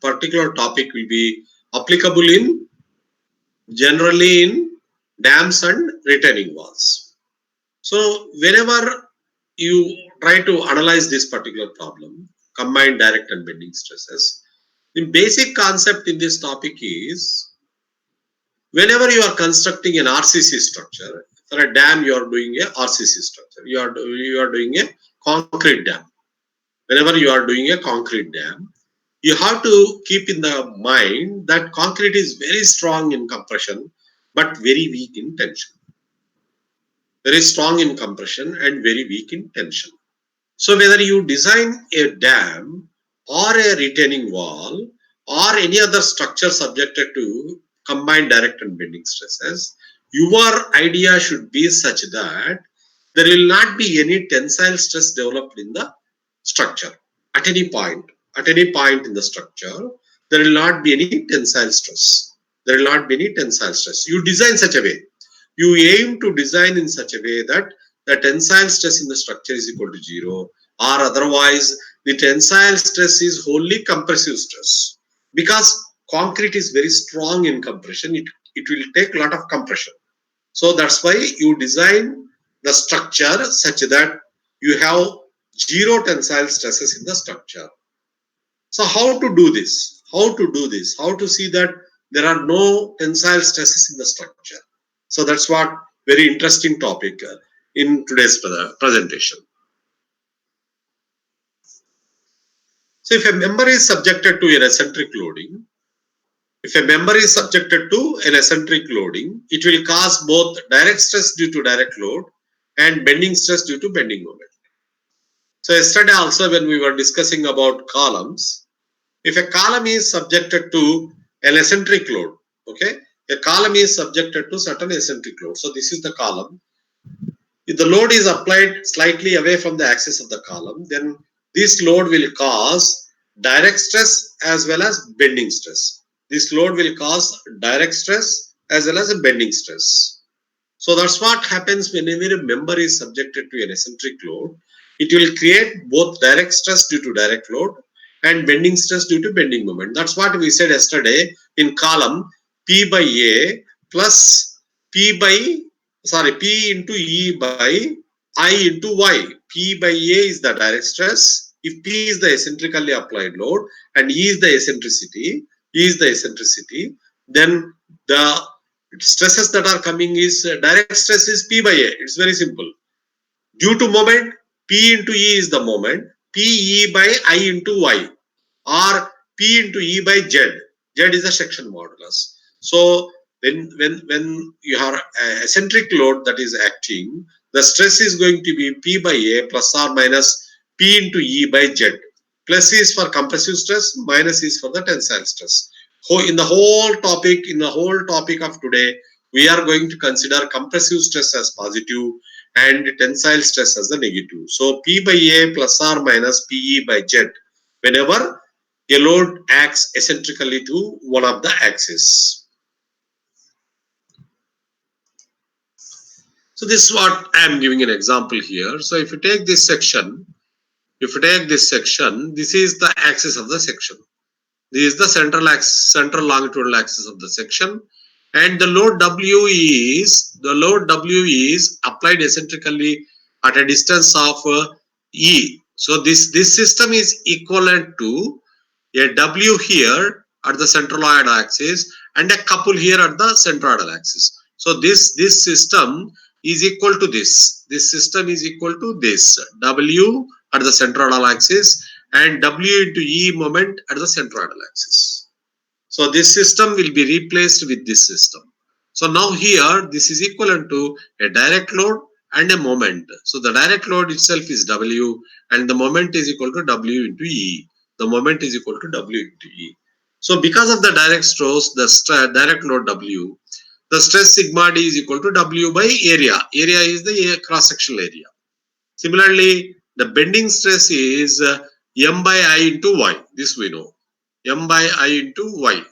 particular topic will be applicable generally in dams and retaining walls. So whenever you try to analyze this particular problem, combined direct and bending stresses, the basic concept in this topic is, whenever you are constructing an RCC structure, for a dam you are doing a RCC structure, you are doing a concrete dam. Whenever you are doing a concrete dam, you have to keep in the mind that concrete is very strong in compression but very weak in tension. Very strong in compression and very weak in tension. So whether you design a dam or a retaining wall or any other structure subjected to combined direct and bending stresses, your idea should be such that there will not be any tensile stress developed in the structure at any point. At any point in the structure, there will not be any tensile stress. You design such a way. You aim to design in such a way that the tensile stress in the structure is equal to 0, or otherwise the tensile stress is wholly compressive stress, because concrete is very strong in compression. It will take a lot of compression. So that's why you design the structure such that you have zero tensile stresses in the structure. So how to do this? How to do this? How to see that there are no tensile stresses in the structure? So that's what very interesting topic in today's presentation. So if a member is subjected to an eccentric loading, if a member is subjected to an eccentric loading, it will cause both direct stress due to direct load and bending stress due to bending moment. So yesterday also when we were discussing about columns, if a column is subjected to an eccentric load, okay, a column is subjected to certain eccentric load. So this is the column. If the load is applied slightly away from the axis of the column, then this load will cause direct stress as well as bending stress. This load will cause direct stress as well as a bending stress. So that's what happens whenever a member is subjected to an eccentric load. It will create both direct stress due to direct load and bending stress due to bending moment. That's what we said yesterday in column P by A plus P by, sorry, P into E by I into Y. P by A is the direct stress. If P is the eccentrically applied load and E is the eccentricity, then the stresses that are coming is direct stress is P by A. It's very simple. Due to moment, P into E is the moment, PE by I into Y, or P into E by Z. Z is the section modulus. So when you have an eccentric load that is acting, the stress is going to be P by A plus or minus P into E by Z. Plus is for compressive stress, minus is for the tensile stress. In the whole topic of today, we are going to consider compressive stress as positive and tensile stress as the negative. So P by A plus or minus PE by Z whenever a load acts eccentrically to one of the axes. So this is what I am giving an example here. So if you take this section, this is the axis of the section. This is the central longitudinal axis of the section, and the load W is applied eccentrically at a distance of E. So this system is equivalent to a W here at the centroid axis and a couple here at the centroidal axis. So this system is equal to this. This system is equal to this W at the centroidal axis and W into E moment at the centroidal axis. So this system will be replaced with this system. So now here this is equivalent to a direct load and a moment. So the direct load itself is W and the moment is equal to W into E. The moment is equal to W into E. So because of the direct stress, the direct load W, the stress sigma D is equal to W by area. Area is the cross-sectional area. Similarly, the bending stress is M by I into Y. This we know. M by I into Y.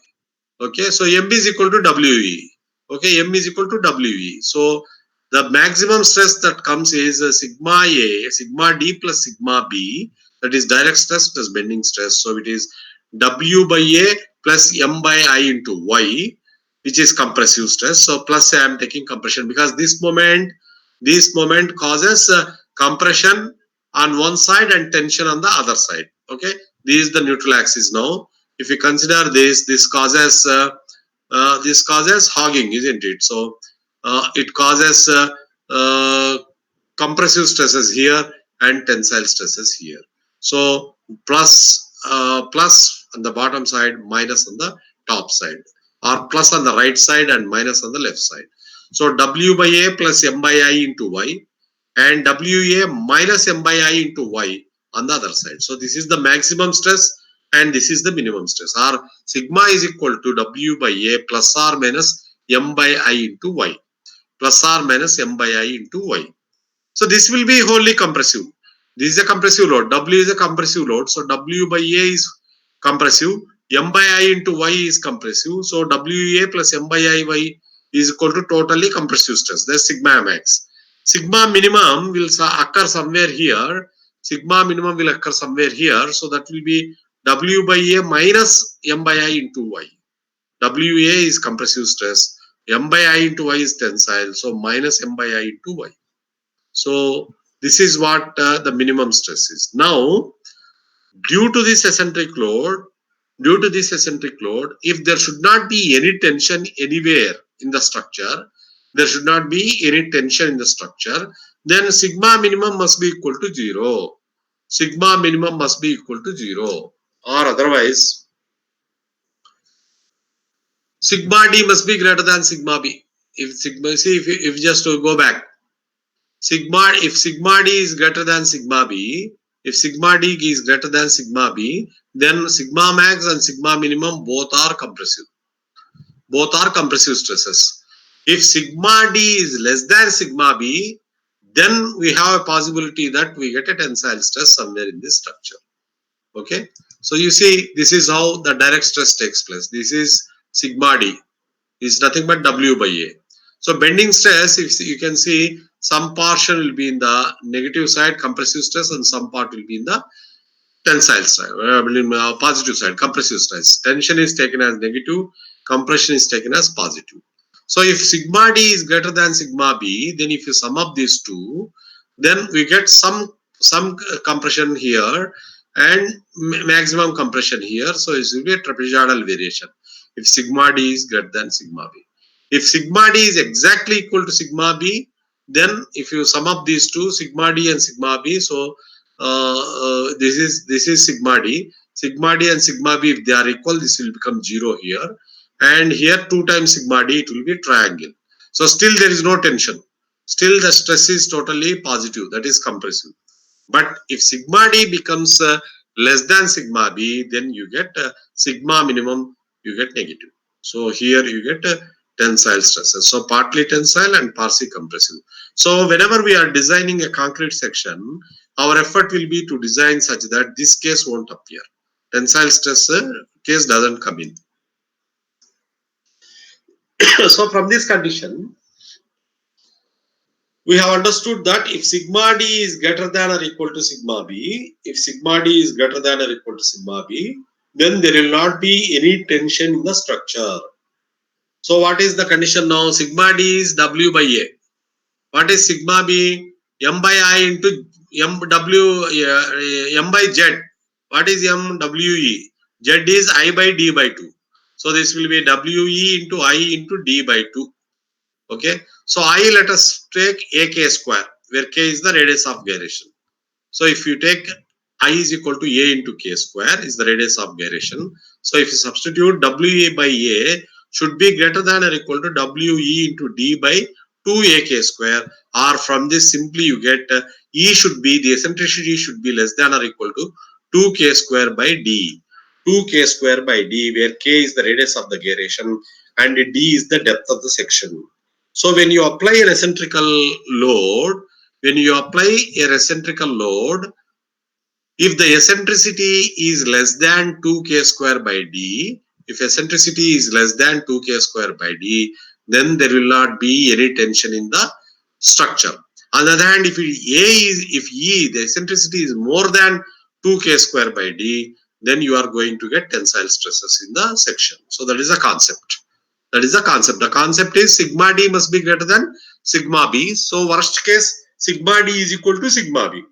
Okay, so M is equal to WE. Okay, M is equal to WE. So the maximum stress that comes is sigma A, sigma D plus sigma B. That is direct stress plus bending stress. So it is W by A plus M by I into Y, which is compressive stress. So plus I am taking compression because this moment causes compression on one side and tension on the other side. Okay, this is the neutral axis now. If you consider this causes hogging, isn't it? So it causes compressive stresses here and tensile stresses here. So plus on the bottom side, minus on the top side, or plus on the right side and minus on the left side. So W by A plus M by I into Y and WA minus M by I into Y on the other side. So this is the maximum stress and this is the minimum stress. Or sigma is equal to W by A plus or minus M by I into Y. Plus or minus M by I into Y. So this will be wholly compressive. This is a compressive load. W is a compressive load. So W by A is compressive. M by I into Y is compressive. So WA plus M by I Y is equal to totally compressive stress. That's sigma max. Sigma minimum will occur somewhere here. Sigma minimum will occur somewhere here. So that will be W by A minus M by I into Y. WA is compressive stress. M by I into Y is tensile. So minus M by I into Y. So This is what the minimum stress is. Now, due to this eccentric load, if there should not be any tension anywhere in the structure, then sigma minimum must be equal to 0. Sigma minimum must be equal to 0. Or otherwise, sigma d must be greater than sigma b. If sigma, see, if just to go back, if sigma d is greater than sigma b, if sigma d is greater than sigma b, then sigma max and sigma minimum both are compressive stresses. If sigma d is less than sigma b, then we have a possibility that we get a tensile stress somewhere in this structure. Okay, so you see, this is how the direct stress takes place. This is sigma d, is nothing but W by A. So bending stress, if you can see, some portion will be in the negative side, compressive stress, and some part will be in the tensile side, positive side, compressive stress. Tension is taken as negative, compression is taken as positive. So if sigma d is greater than sigma b, then if you sum up these two, then we get some compression here and maximum compression here. So it will be a trapezoidal variation if sigma d is greater than sigma b. If sigma d is exactly equal to sigma b, then if you sum up these two, sigma d and sigma b, so this is sigma d. Sigma d and sigma b, if they are equal, this will become 0 here, and here 2 times sigma d, it will be triangle. So still there is no tension. Still the stress is totally positive, that is compressive. But if sigma d becomes less than sigma b, then you get sigma minimum, you get negative. So here you get tensile stresses. So partly tensile and partially compressive. So whenever we are designing a concrete section, our effort will be to design such that this case won't appear. Tensile stress case doesn't come in. So from this condition, we have understood that if sigma d is greater than or equal to sigma b, then there will not be any tension in the structure. So what is the condition now? Sigma d is W by A. What is sigma b? M by I into M by Z. What is M? WE. Z is I by D by 2. So this will be WE into I into D by 2. Okay. So I, let us take AK square, where K is the radius of gyration. So if you take I is equal to A into K square is the radius of gyration. So if you substitute WA by A should be greater than or equal to WE into D by 2AK square, or from this simply you get E should be, the eccentricity should be less than or equal to 2K square by D. 2K square by D, where K is the radius of the gyration and D is the depth of the section. So when you apply an eccentrical load, if the eccentricity is less than 2k square by d, then there will not be any tension in the structure. On the other hand, if the eccentricity is more than 2k square by d, then you are going to get tensile stresses in the section. So that is a concept. The concept is sigma d must be greater than sigma b. So worst case, sigma d is equal to sigma b.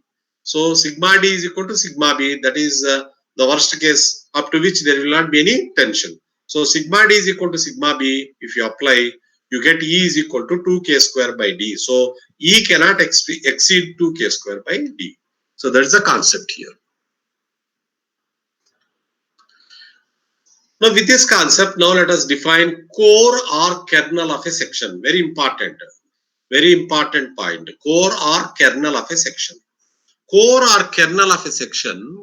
So sigma d is equal to sigma b. That is the worst case up to which there will not be any tension. So sigma d is equal to sigma b. If you apply, you get E is equal to 2k square by d. So E cannot exceed 2k square by d. So that's the concept here. Now with this concept, now let us define core or kernel of a section. Very important point. Core or kernel of a section. Core or kernel of a section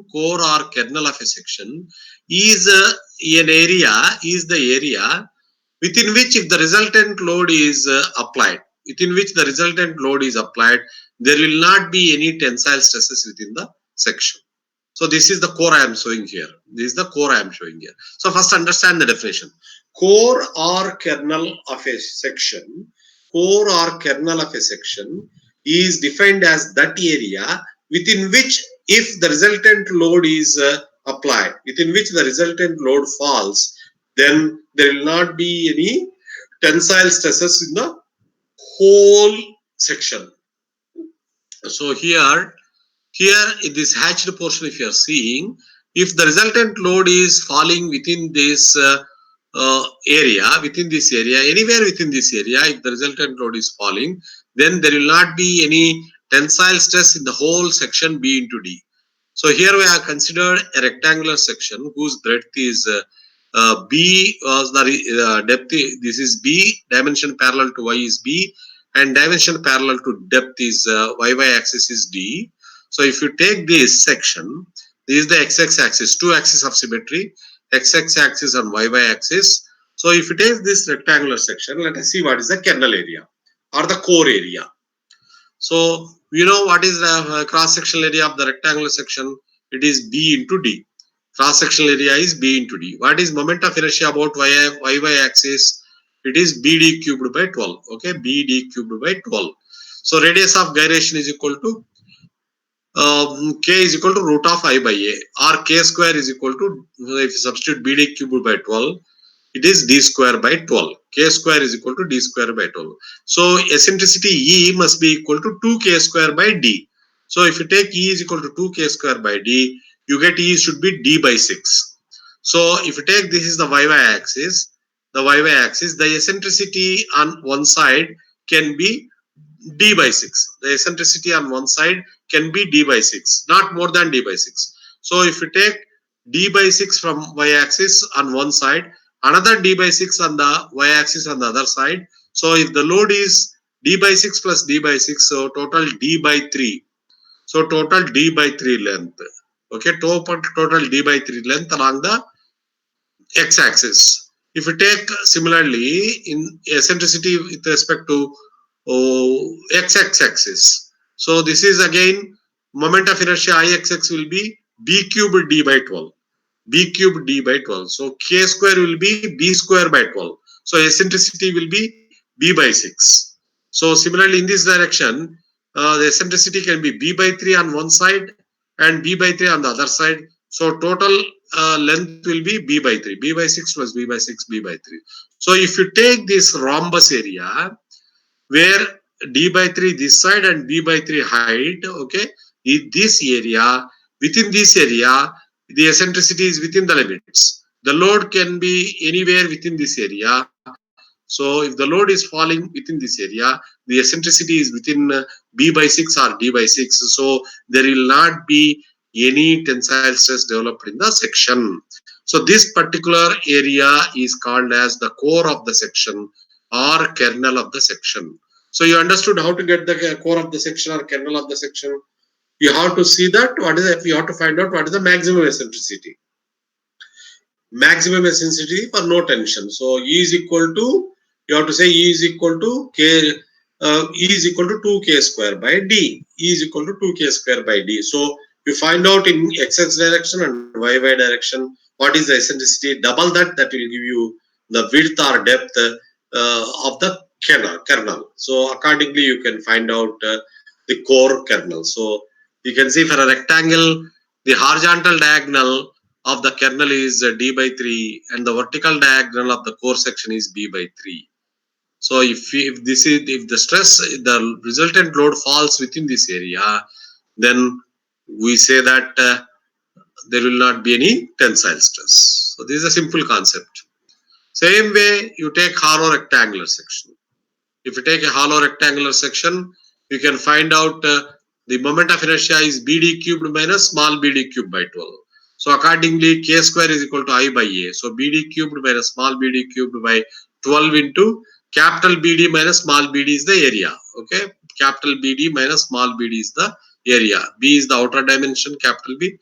is the area within which, if the resultant load is applied, there will not be any tensile stresses within the section. So this is the core I am showing here. So first understand the definition. Core or kernel of a section. Is defined as that area within which, if the resultant load is applied, within which the resultant load falls, then there will not be any tensile stresses in the whole section. So here in this hatched portion, if you are seeing, if the resultant load is falling within this area, anywhere within this area, if the resultant load is falling, then there will not be any tensile stress in the whole section B into D. So here we have considered a rectangular section whose breadth is B was the depth. This is B, dimension parallel to Y is B, and dimension parallel to depth is YY axis is D. So if you take this section, this is the XX axis, two axes of symmetry, XX axis and YY axis. So if you take this rectangular section, let us see what is the kernel area or the core area. So we know what is the cross sectional area of the rectangular section. It is B into D. Cross sectional area is B into D. What is moment of inertia about YY axis? It is BD cubed by 12. Okay, BD cubed by 12. So radius of gyration is equal to K is equal to root of I by A, or K square is equal to, if you substitute BD cubed by 12, it is D square by 12. K square is equal to D square by 12. So eccentricity E must be equal to 2K square by D. So if you take E is equal to 2K square by D, you get E should be D by 6. So if you take, this is the YY axis, the eccentricity on one side can be D by 6. The eccentricity on one side can be D by 6, not more than D by 6. So if you take D by 6 from Y axis on one side, another D by 6 on the Y axis on the other side. So if the load is D by 6 plus D by 6, so total D by 3. So total D by 3 length. Okay, total D by 3 length along the x-axis. If you take similarly in eccentricity with respect to x-axis, so this is again moment of inertia Ixx will be b cubed d by 12. B cubed d by 12. So k square will be b square by 12. So eccentricity will be b by 6. So similarly in this direction, the eccentricity can be b by 3 on one side and b by 3 on the other side. So total length will be b by 3, b by 6 plus b by 6, b by 3. So if you take this rhombus area where d by 3 this side and b by 3 height, okay, in this area, within this area, the eccentricity is within the limits. The load can be anywhere within this area. So if the load is falling within this area, the eccentricity is within b by 6 or d by 6. So there will not be any tensile stress developed in the section. So this particular area is called as the core of the section or kernel of the section. So you understood how to get the core of the section or kernel of the section. You have to see that what is you have to find out what is the maximum eccentricity. Maximum eccentricity for no tension. So E is equal to, you have to say E is equal to K, E is equal to 2K square by D. E is equal to 2K square by D. So you find out in XX direction and YY direction what is the eccentricity. Double that, that will give you the width or depth of the kernel. So accordingly you can find out the core kernel. So you can see for a rectangle, the horizontal diagonal of the kernel is d by 3 and the vertical diagonal of the core section is b by 3. So if the stress, the resultant load falls within this area, then we say that there will not be any tensile stress. So this is a simple concept. Same way you take hollow rectangular section. If you take a hollow rectangular section, you can find out the moment of inertia is BD cubed minus small bd cubed by 12. So accordingly, K square is equal to I by A. So BD cubed minus small bd cubed by 12 into capital BD minus small bd is the area. Okay, capital BD minus small bd is the area. B is the outer dimension, capital B.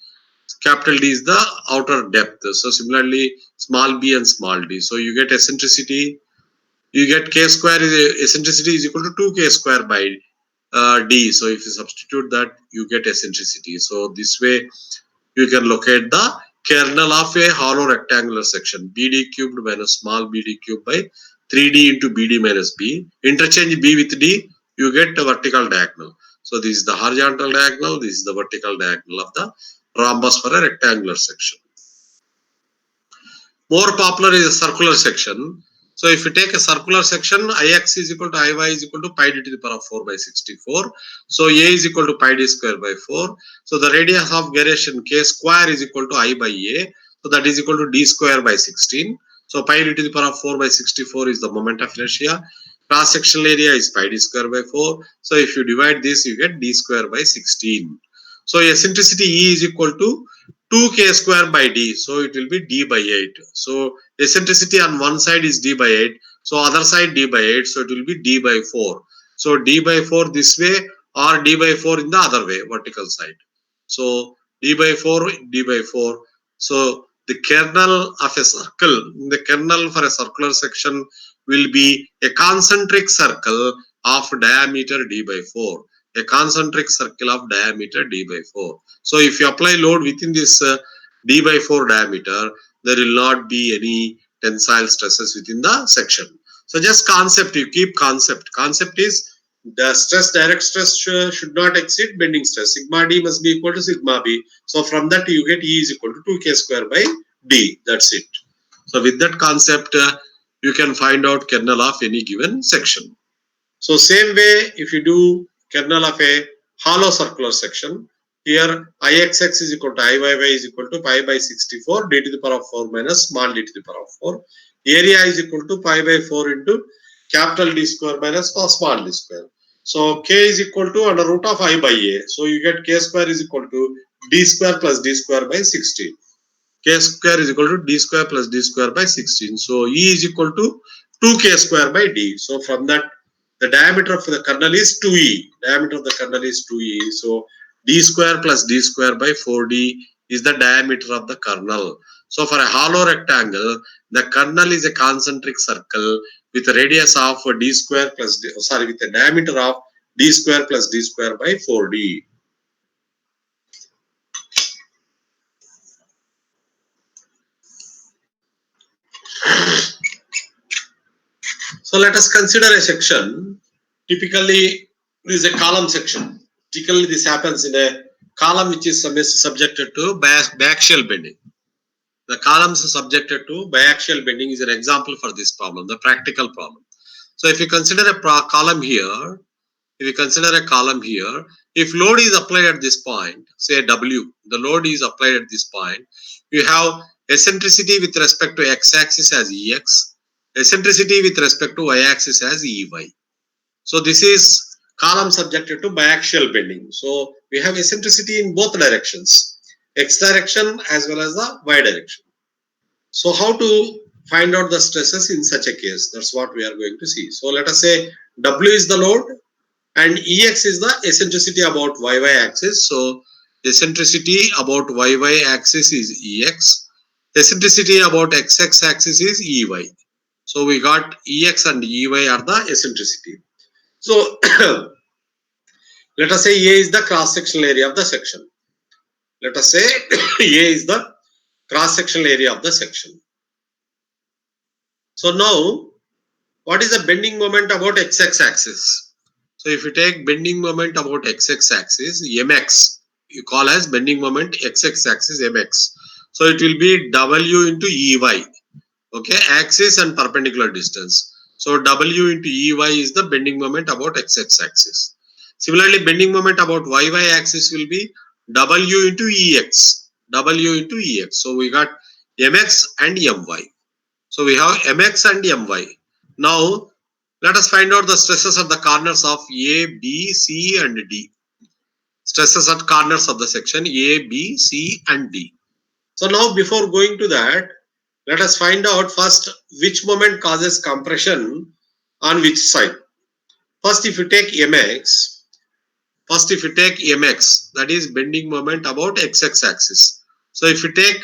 Capital D is the outer depth. So similarly, small b and small d. So you get eccentricity, you get k square is eccentricity is equal to 2k square by d. So if you substitute that, you get eccentricity. So this way you can locate the kernel of a hollow rectangular section, bd cubed minus small bd cubed by 3d into bd minus b. Interchange b with d, you get a vertical diagonal. So this is the horizontal diagonal, this is the vertical diagonal of the rhombus for a rectangular section. More popular is a circular section. So if you take a circular section, Ix is equal to Iy is equal to pi d to the power of 4 by 64. So A is equal to pi d square by 4. So the radius of gyration K square is equal to I by A. So that is equal to d square by 16. So pi d to the power of 4 by 64 is the moment of inertia. Cross sectional area is pi d square by 4. So if you divide this, you get d square by 16. So eccentricity E is equal to 2k square by d. So it will be d by 8. So eccentricity on one side is d by 8. So other side d by 8. So it will be d by 4. So d by 4 this way or d by 4 in the other way, vertical side. So d by 4, d by 4. So the kernel of a circle, the kernel for a circular section will be a concentric circle of diameter d by 4. A concentric circle of diameter d by 4. So if you apply load within this d by 4 diameter, there will not be any tensile stresses within the section. So just concept, you keep concept. Concept is the stress, direct stress should not exceed bending stress. Sigma d must be equal to sigma b. So from that you get E is equal to 2k square by d. That's it. So with that concept, you can find out kernel of any given section. So same way, if you do kernel of a hollow circular section, here Ixx is equal to Iyy is equal to pi by 64 d to the power of 4 minus small d to the power of 4. Area is equal to pi by 4 into capital D square minus small d square. So k is equal to under root of I by a. So you get k square is equal to d square plus d square by 16. K square is equal to d square plus d square by 16. So E is equal to 2k square by d. So from that, the diameter of the kernel is 2e. Diameter of the kernel is 2e. So d square plus d square by 4d is the diameter of the kernel. So for a hollow rectangle, the kernel is a concentric circle with a radius of d square plus d, sorry, with a diameter of d square plus d square by 4d. So let us consider a section. Typically, this is a column section. Typically, this happens in a column which is subjected to biaxial bending. The columns subjected to biaxial bending is an example for this problem, the practical problem. So if you consider a column here, if load is applied at this point, say W, the load is applied at this point, you have eccentricity with respect to x-axis as Ex, eccentricity with respect to y-axis as Ey. So this is column subjected to biaxial bending. So we have eccentricity in both directions, x direction as well as the y direction. So how to find out the stresses in such a case? That's what we are going to see. So let us say W is the load and Ex is the eccentricity about YY axis. So eccentricity about YY axis is Ex. Eccentricity about XX axis is Ey. So we got Ex and Ey are the eccentricity. So let us say A is the cross-sectional area of the section. Let us say A is the cross-sectional area of the section. So now, what is the bending moment about XX axis? So if you take bending moment about XX axis, Mx, you call as bending moment XX axis Mx. So it will be W into Ey. Okay, axis and perpendicular distance. So W into Ey is the bending moment about XX axis. Similarly, bending moment about YY axis will be W into Ex. W into Ex. So we got Mx and My. So we have Mx and My. Now let us find out the stresses at the corners of A, B, C and D. Stresses at corners of the section A, B, C and D. So now before going to that, let us find out first which moment causes compression on which side. First, if you take Mx, that is bending moment about XX axis. So if you take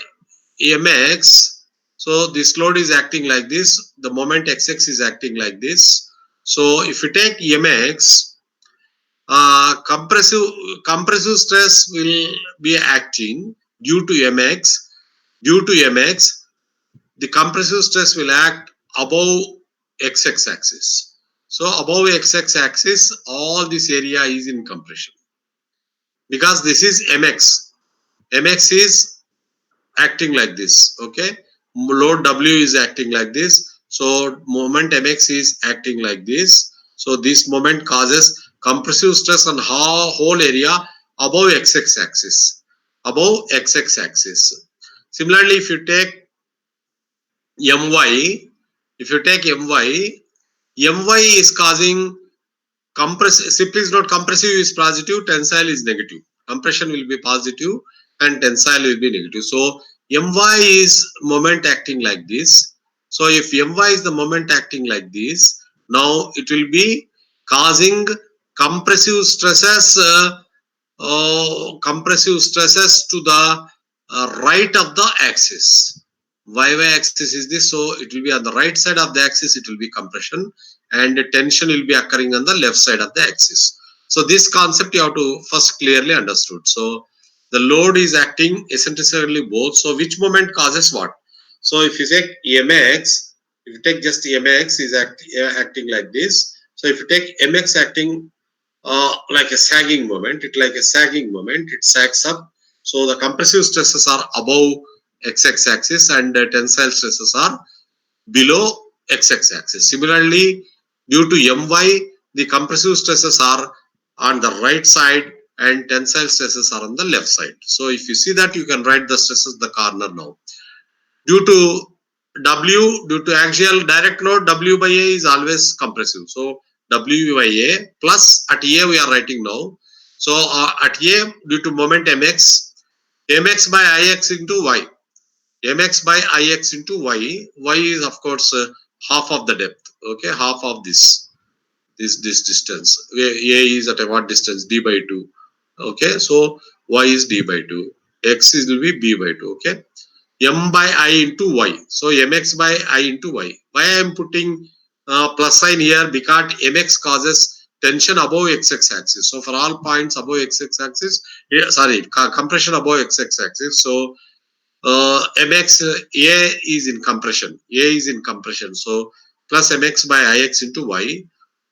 Mx, so this load is acting like this, the moment Xx is acting like this. So if you take Mx, compressive stress will be acting due to Mx. The compressive stress will act above XX axis. So above XX axis, all this area is in compression because this is Mx. Mx is acting like this. Okay, load W is acting like this. So moment mx is acting like this. So this moment causes compressive stress on whole area above x-axis axis. Above x-axis axis. Similarly, if you take my, if you take my is causing simply is not compressive is positive, tensile is negative. Compression will be positive and tensile will be negative. So my is moment acting like this. So if my is the moment acting like this, now it will be causing compressive stresses to the right of the axis. Y axis is this, so it will be on the right side of the axis, it will be compression, and tension will be occurring on the left side of the axis. So this concept you have to first clearly understood. So the load is acting eccentrically both. So which moment causes what? So if you take mx, if you take just mx is acting like this. So if you take mx acting like a sagging moment, it sags up. So the compressive stresses are above x-axis axis and tensile stresses are below x-axis axis. Similarly, due to my, the compressive stresses are on the right side and tensile stresses are on the left side. So if you see that, you can write the stresses in the corner now. Due to due to axial direct load, W by A is always compressive. So W by A plus at A we are writing now. So at A, due to moment mx by ix into y, mx by ix into y is of course half of the depth. Okay, half of this distance. A is at a what distance? D by 2. Okay, so y is D by 2. X is will be B by 2. Okay, m by I into y. So mx by I into y. Why I am putting plus sign here? Because mx causes tension above x-axis axis. So for all points above x-axis axis, sorry, compression above x-axis axis. So mx a is in compression. A is in compression. So plus mx by ix into y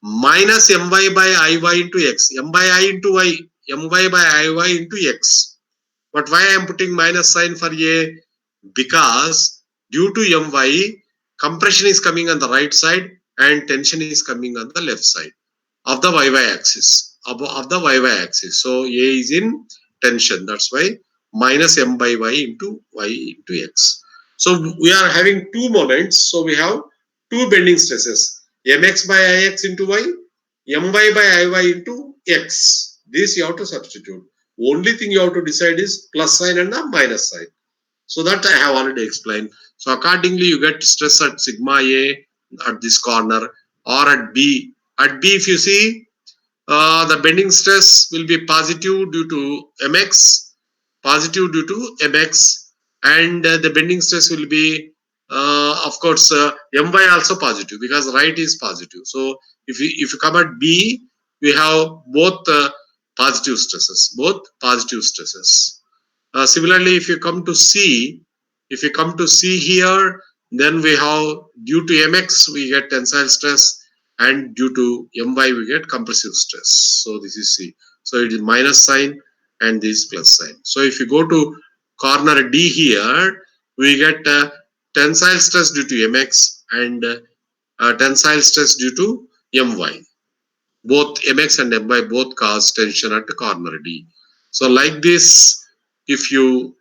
minus my by iy into x. M by I into y. My by iy into x. But why I am putting minus sign for A? Because due to my, compression is coming on the right side and tension is coming on the left side of the y axis, of the y axis. So A is in tension. That's why minus m by y into x. So we are having two moments. So we have two bending stresses: mx by ix into y, my by iy into x. This you have to substitute. Only thing you have to decide is plus sign and the minus sign. So that I have already explained. So accordingly, you get stress at sigma A at this corner or at B. At B, if you see, the bending stress will be positive due to mx, and the bending stress will be, of course, my also positive because right is positive. So if you come at B, we have both both positive stresses. Similarly, if you come to C here, then we have due to mx we get tensile stress and due to my we get compressive stress. So this is C. So it is minus sign and this plus sign. So if you go to corner D here, we get tensile stress due to mx and tensile stress due to my. Both mx and my both cause tension at corner D. So like this, if you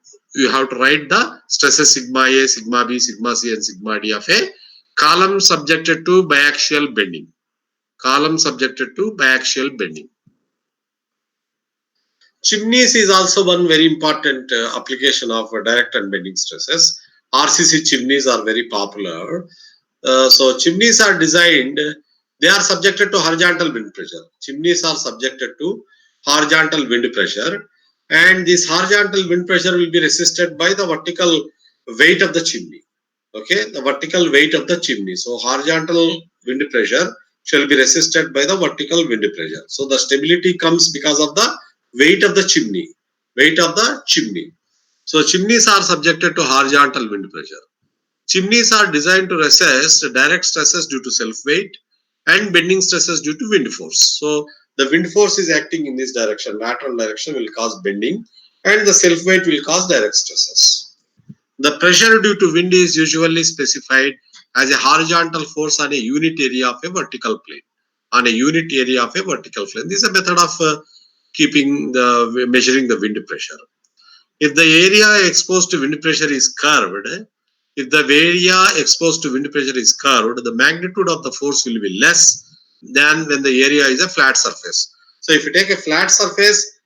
have to write the stresses sigma A, sigma B, sigma C, and sigma D of a column subjected to biaxial bending. Column subjected to biaxial bending. Chimneys is also one very important application of direct and bending stresses. RCC chimneys are very popular. So chimneys are designed, they are subjected to horizontal wind pressure. Chimneys are subjected to horizontal wind pressure, and this horizontal wind pressure will be resisted by the vertical weight of the chimney. Okay, the vertical weight of the chimney. So horizontal wind pressure shall be resisted by the vertical wind pressure. So the stability comes because of the weight of the chimney. Weight of the chimney. So chimneys are subjected to horizontal wind pressure. Chimneys are designed to resist direct stresses due to self-weight and bending stresses due to wind force. So the wind force is acting in this direction. Lateral direction will cause bending and the self-weight will cause direct stresses. The pressure due to wind is usually specified as a horizontal force on a unit area of a vertical plane. On a unit area of a vertical plane. This is a method of measuring the wind pressure. If the area exposed to wind pressure is curved, if the area exposed to wind pressure is curved, the magnitude of the force will be less than when the area is a flat surface. So if you take a flat surface,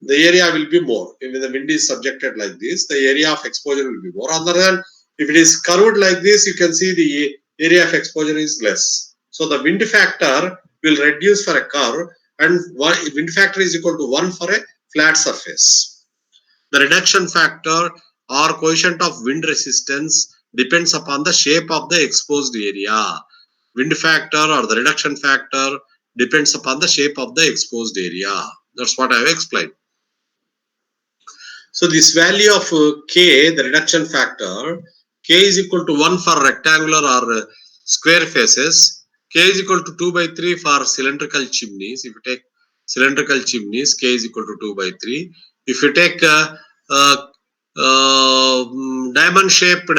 the area will be more. If the wind is subjected like this, the area of exposure will be more. On the other hand, if it is curved like this, you can see the area of exposure is less. So the wind factor will reduce for a curve, and wind factor is equal to 1 for a flat surface. The reduction factor or coefficient of wind resistance depends upon the shape of the exposed area. Wind factor or the reduction factor depends upon the shape of the exposed area. That's what I have explained. So this value of K, the reduction factor, K is equal to 1 for rectangular or square faces, K is equal to 2 by 3 for cylindrical chimneys. If you take cylindrical chimneys, K is equal to 2 by 3. If you take diamond shaped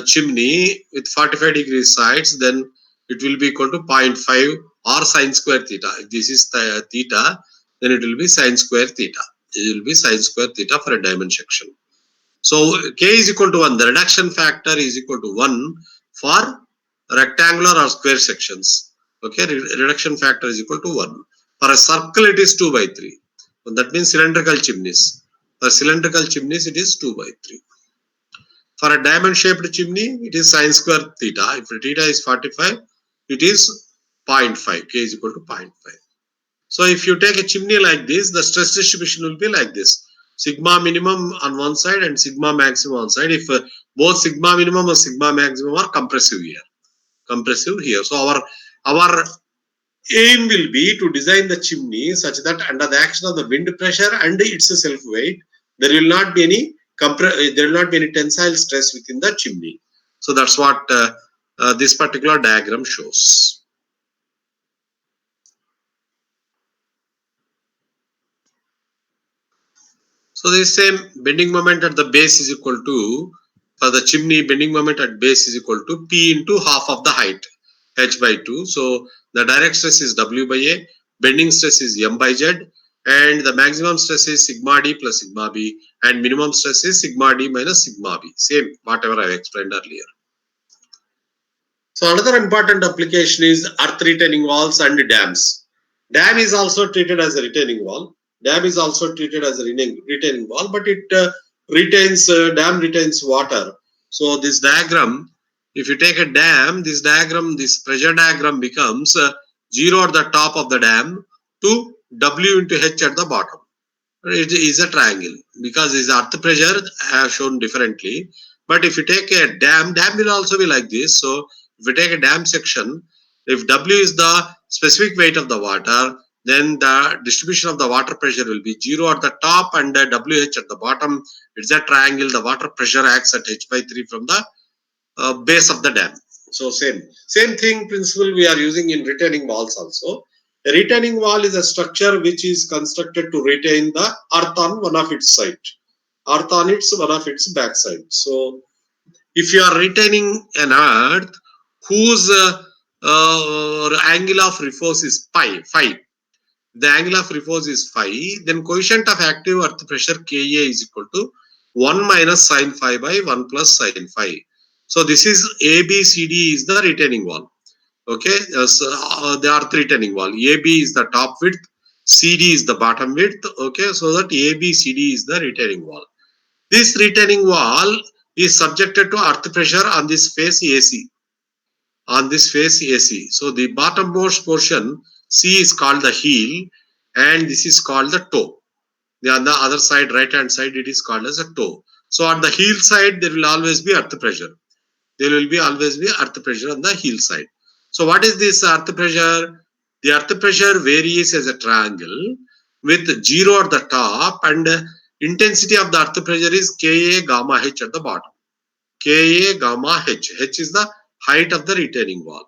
chimney with 45 degree sides, then it will be equal to 0.5 or sine square theta. If this is theta, then it will be sine square theta. It will be sine square theta for a diamond section. So K is equal to 1. The reduction factor is equal to 1 for rectangular or square sections. Okay, reduction factor is equal to 1. For a circle, it is 2 by 3. So that means cylindrical chimneys. For cylindrical chimneys, it is 2 by 3. For a diamond shaped chimney, it is sine square theta. If theta is 45, it is 0.5. K is equal to 0.5. So if you take a chimney like this, the stress distribution will be like this. Sigma minimum on one side and sigma maximum on side. If both sigma minimum and sigma maximum are compressive here. Compressive here. So our aim will be to design the chimney such that under the action of the wind pressure and its self weight, there will not be any tensile stress within the chimney. So that's what this particular diagram shows. So the same bending moment at the base is equal to, for the chimney, bending moment at base is equal to P into half of the height, h by 2. So the direct stress is W by A, bending stress is M by Z, and the maximum stress is sigma D plus sigma B, and minimum stress is sigma D minus sigma B. Same, whatever I explained earlier. So another important application is earth retaining walls and dams. Dam is also treated as a retaining wall. Dam is also treated as a retaining wall, but it dam retains water. So this diagram, if you take a dam, this pressure diagram becomes 0 at the top of the dam to W into H at the bottom. It is a triangle because this earth pressure I have shown differently. But if you take a dam will also be like this. So if you take a dam section, if W is the specific weight of the water, then the distribution of the water pressure will be 0 at the top and WH at the bottom. It's a triangle. The water pressure acts at H by 3 from the base of the dam. So same thing principle we are using in retaining walls also. A retaining wall is a structure which is constructed to retain the earth on one of its side, earth on its one of its backside. So if you are retaining an earth whose angle of repose is phi, the angle of repose is phi, then coefficient of active earth pressure Ka is equal to 1 minus sine phi by 1 plus sine phi. So this is ABCD is the retaining wall. Okay, the earth retaining wall. AB is the top width, CD is the bottom width. Okay, so that ABCD is the retaining wall. This retaining wall is subjected to earth pressure on this face AC. On this face AC. So the bottommost portion C is called the heel and this is called the toe. On the other side, right hand side, it is called as a toe. So on the heel side, there will always be earth pressure. There will be always be earth pressure on the heel side. So what is this earth pressure? The earth pressure varies as a triangle with 0 at the top and intensity of the earth pressure is Ka gamma H at the bottom. Ka gamma H. H is the height of the retaining wall.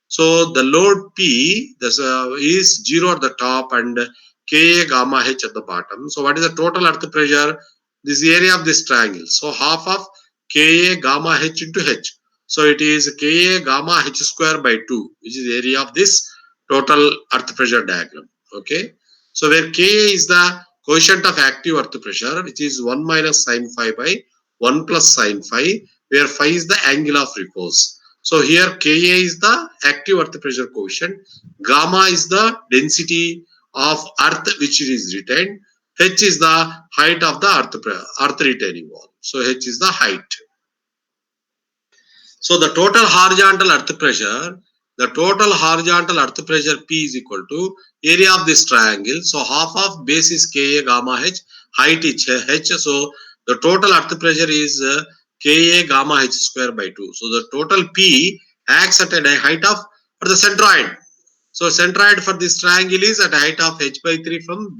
So the load P is 0 at the top and Ka gamma H at the bottom. So what is the total earth pressure? This is the area of this triangle. So half of Ka gamma h into h. So it is Ka gamma h square by 2, which is the area of this total earth pressure diagram. Okay. So where Ka is the coefficient of active earth pressure, which is 1 minus sine phi by 1 plus sine phi, where phi is the angle of repose. So here Ka is the active earth pressure coefficient, gamma is the density of earth which is retained, h is the height of the earth retaining wall. So h is the height. So the total horizontal earth pressure P is equal to area of this triangle. So half of base is Ka gamma h, height is h. So the total earth pressure is Ka gamma h square by 2. So the total P acts at a height of for the centroid. So centroid for this triangle is at a height of h by 3 from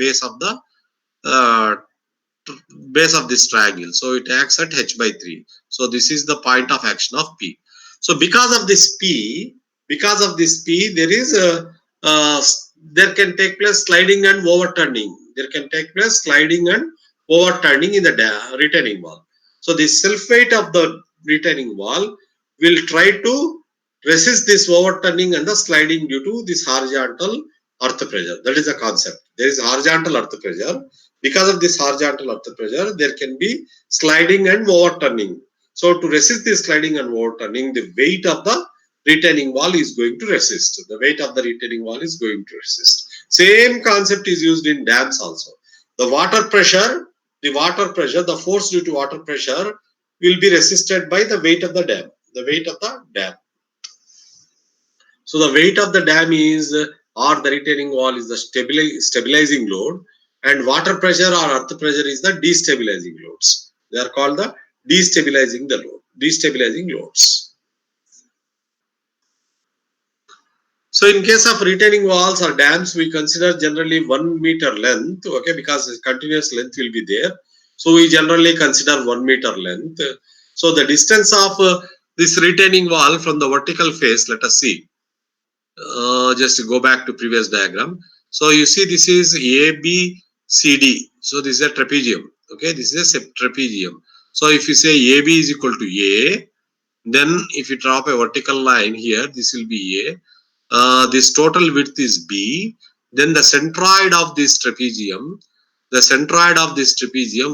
uh, base of this triangle. So it acts at h by 3. So this is the point of action of P. So because of this P, there is uh, there can take place sliding and overturning. There can take place sliding and overturning in the retaining wall. So the self weight of the retaining wall will try to resist this overturning and the sliding due to this horizontal earth pressure. That is the concept. There is horizontal earth pressure. Because of this horizontal earth pressure, there can be sliding and overturning. So to resist this sliding and overturning, the weight of the retaining wall is going to resist. The weight of the retaining wall is going to resist. Same concept is used in dams also. The the force due to water pressure will be resisted by the weight of the dam. The weight of the dam. So the weight of the dam is or the retaining wall is the stabilizing load, and water pressure or earth pressure is the destabilizing loads. They are called the destabilizing loads. So in case of retaining walls or dams, we consider generally 1 meter length, okay, because continuous length will be there. So we generally consider 1 meter length. So the distance of this retaining wall from the vertical face, let us see. Just go back to previous diagram. So you see this is ABCD. So this is a trapezium. Okay, this is a trapezium. So if you say AB is equal to A, then if you drop a vertical line here, this will be A. This total width is B. Then the centroid of this trapezium,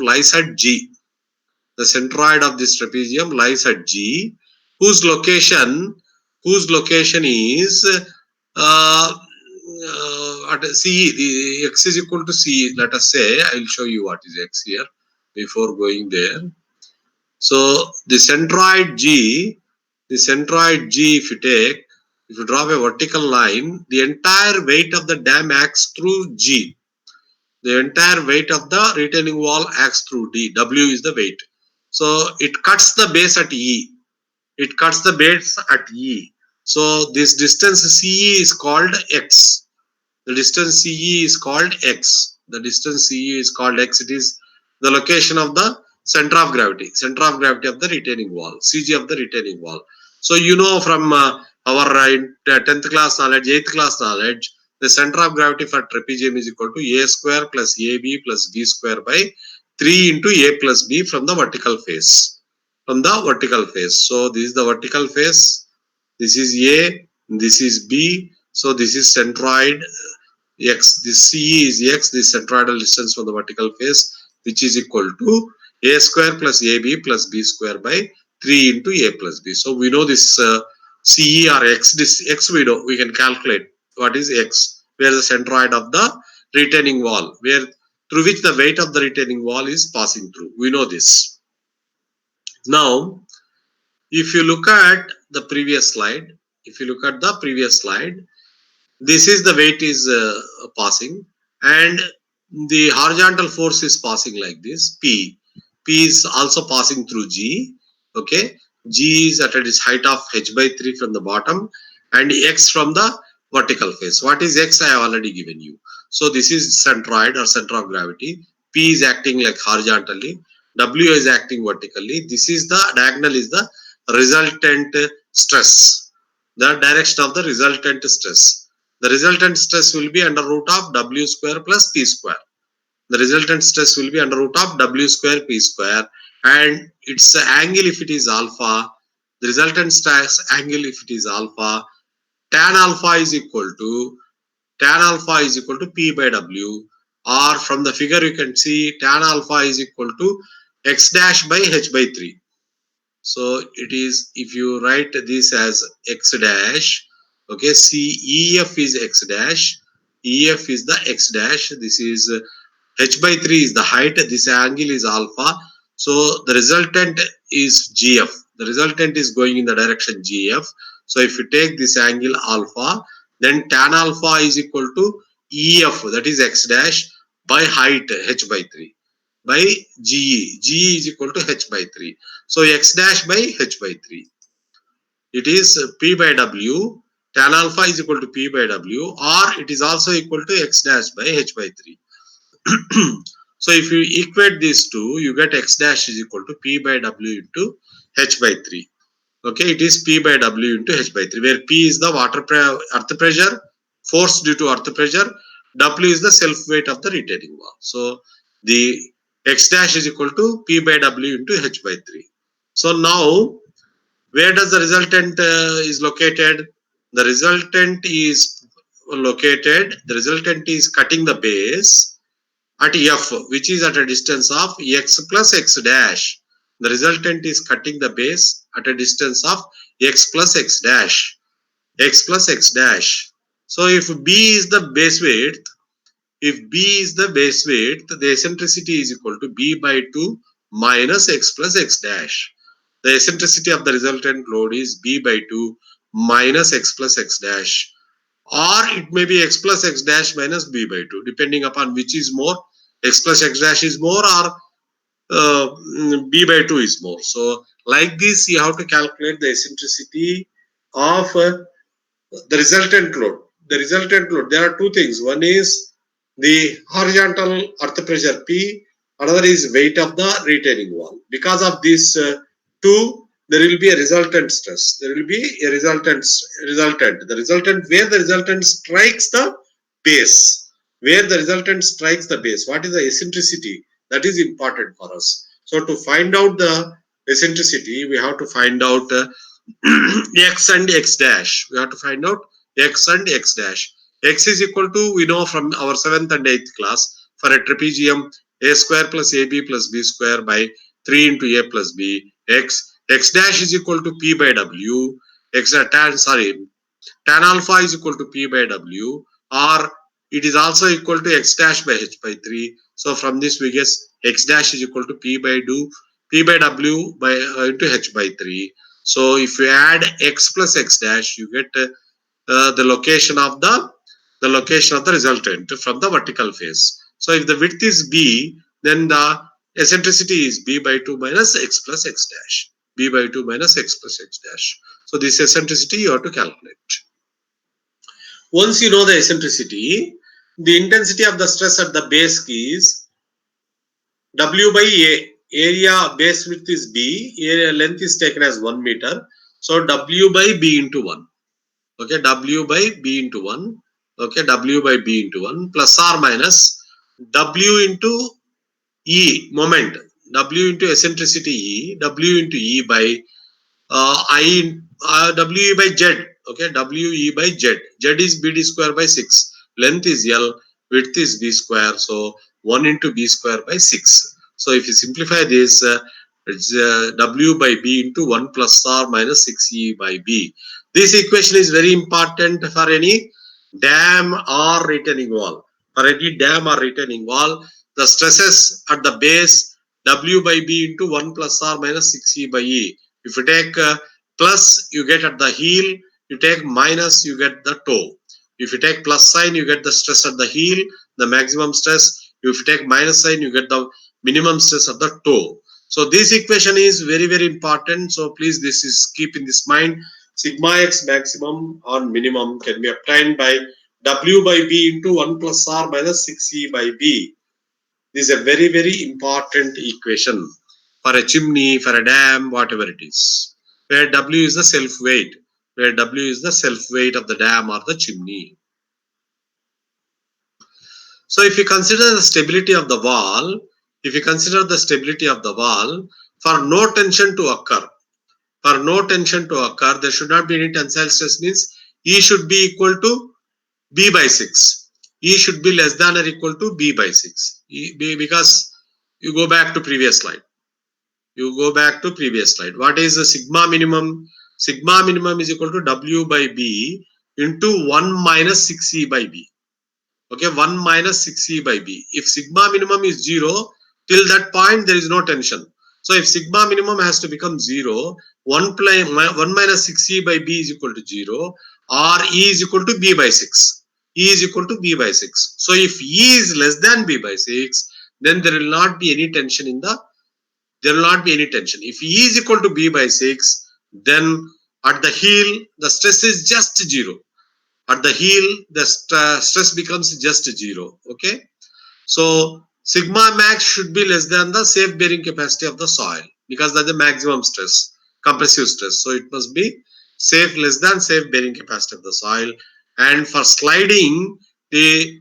lies at G. The centroid of this trapezium lies at G, whose location is at C. The x is equal to C. Let us say, I will show you what is x here before going there. So the centroid G, if you draw a vertical line, the entire weight of the dam acts through G. The entire weight of the retaining wall acts through D. W is the weight. So it cuts the base at E. So this distance CE is called X. The distance CE is called X. It is the location of the center of gravity of the retaining wall, CG of the retaining wall. So you know from our 10th class knowledge, 8th class knowledge, the center of gravity for trapezium is equal to A square plus AB plus B square by 3 into A plus B from the vertical face. So this is the vertical face. This is A. This is B. So this is centroid x. This CE is x. This centroidal distance from the vertical face, which is equal to A square plus AB plus B square by 3 into A plus B. So we know this CE or x. This x we know. We can calculate what is x, where the centroid of the retaining wall, where through which the weight of the retaining wall is passing through. We know this. Now, if you look at the previous slide, this is the weight is passing, and the horizontal force is passing like this. P is also passing through G. Okay, G is at its height of h by 3 from the bottom, and x from the vertical face. What is x? I have already given you. So this is centroid or center of gravity. P is acting like horizontally. W is acting vertically. This is the diagonal is the resultant stress. The direction of the resultant stress. The resultant stress will be under root of W square plus P square. The resultant stress will be under root of W square P square, and its angle if it is alpha, the resultant stress angle if it is alpha, tan alpha is equal to P by W, or from the figure you can see tan alpha is equal to x dash by h by 3. So it is, if you write this as x dash, okay, see EF is x dash, EF is the x dash, this is h by 3 is the height, this angle is alpha, so the resultant is GF, the resultant is going in the direction GF. So if you take this angle alpha, then tan alpha is equal to EF, that is x dash, by height h by 3 by GE is equal to h by 3. So x dash by h by 3, it is P by W, tan alpha is equal to P by W, or it is also equal to x dash by h by 3. So if you equate these two, you get x dash is equal to P by W into h by 3. Okay, it is P by W into h by 3, where P is the earth pressure, force due to earth pressure, W is the self weight of the retaining wall. So the x dash is equal to P by W into h by 3. So now, where does the resultant is located? The resultant is cutting the base at F, which is at a distance of x plus x dash. The resultant is cutting the base at a distance of x plus x dash. X plus x dash. So if B is the base width, the eccentricity is equal to B by 2 minus x plus x dash. The eccentricity of the resultant load is B by 2 minus x plus x dash, or it may be x plus x dash minus b by 2, depending upon which is more, x plus x dash is more, or b by 2 is more. So like this you have to calculate the eccentricity of the resultant load. The resultant load, there are two things. One is the horizontal earth pressure P, another is weight of the retaining wall. Because of these two, there will be a resultant stress. There will be a resultant. The resultant, where the resultant strikes the base. Where the resultant strikes the base. What is the eccentricity? That is important for us. So to find out the eccentricity, we have to find out x and x dash. We have to find out x and x dash. X is equal to, we know from our 7th and 8th class, for a trapezium, a square plus ab plus b square by 3 into a plus b. X dash is equal to p by w. Tan alpha is equal to P by W, or it is also equal to x dash by h by 3. So from this we guess x dash is equal to P by W by into h by 3. So if you add x plus x dash, you get the location of the resultant from the vertical face. So if the width is b, then the eccentricity is b by 2 minus x plus x dash. B by 2 minus x plus x dash. So this eccentricity you have to calculate. Once you know the eccentricity, the intensity of the stress at the base is W by A. Area base width is B, area length is taken as 1 meter. So W by B into 1. Okay, W by B into 1. Okay, W by B into 1 plus or minus W into E, moment. W into eccentricity E, W into E by W by Z. Okay, W E by Z. Z is B D square by 6. Length is L, width is B square. So 1 into B square by 6. So if you simplify this, it's W by B into 1 plus or minus 6E by B. This equation is very important for any dam or retaining wall. For any dam or retaining wall, the stresses at the base W by B into 1 plus or minus 6E by E. If you take plus, you get at the heel. You take minus, you get the toe. If you take plus sign, you get the stress at the heel, the maximum stress. If you take minus sign, you get the minimum stress of the toe. So this equation is very, very important. So please, this is keep in this mind. Sigma x maximum or minimum can be obtained by W by B into 1 plus R minus 6E by B. This is a very, very important equation for a chimney, for a dam, whatever it is. Where W is the self weight, where W is the self weight of the dam or the chimney. So if you consider the stability of the wall, For no tension to occur, there should not be any tensile stress, means E should be equal to B by 6. E should be less than or equal to B by 6. Because you go back to previous slide. What is the sigma minimum? Sigma minimum is equal to W by B into 1 minus 6E by B. Okay, 1 minus 6E by B. If sigma minimum is 0, till that point there is no tension. So if sigma minimum has to become 0, 1 minus 6E by B is equal to 0, or E is equal to B by 6. E is equal to B by 6. So if E is less than B by 6, then there will not be any tension If E is equal to B by 6, then at the heel, the stress is just 0. At the heel, the stress becomes just 0. Okay. So sigma max should be less than the safe bearing capacity of the soil, because that's the maximum stress, compressive stress. So it must be less than safe bearing capacity of the soil. And for sliding, the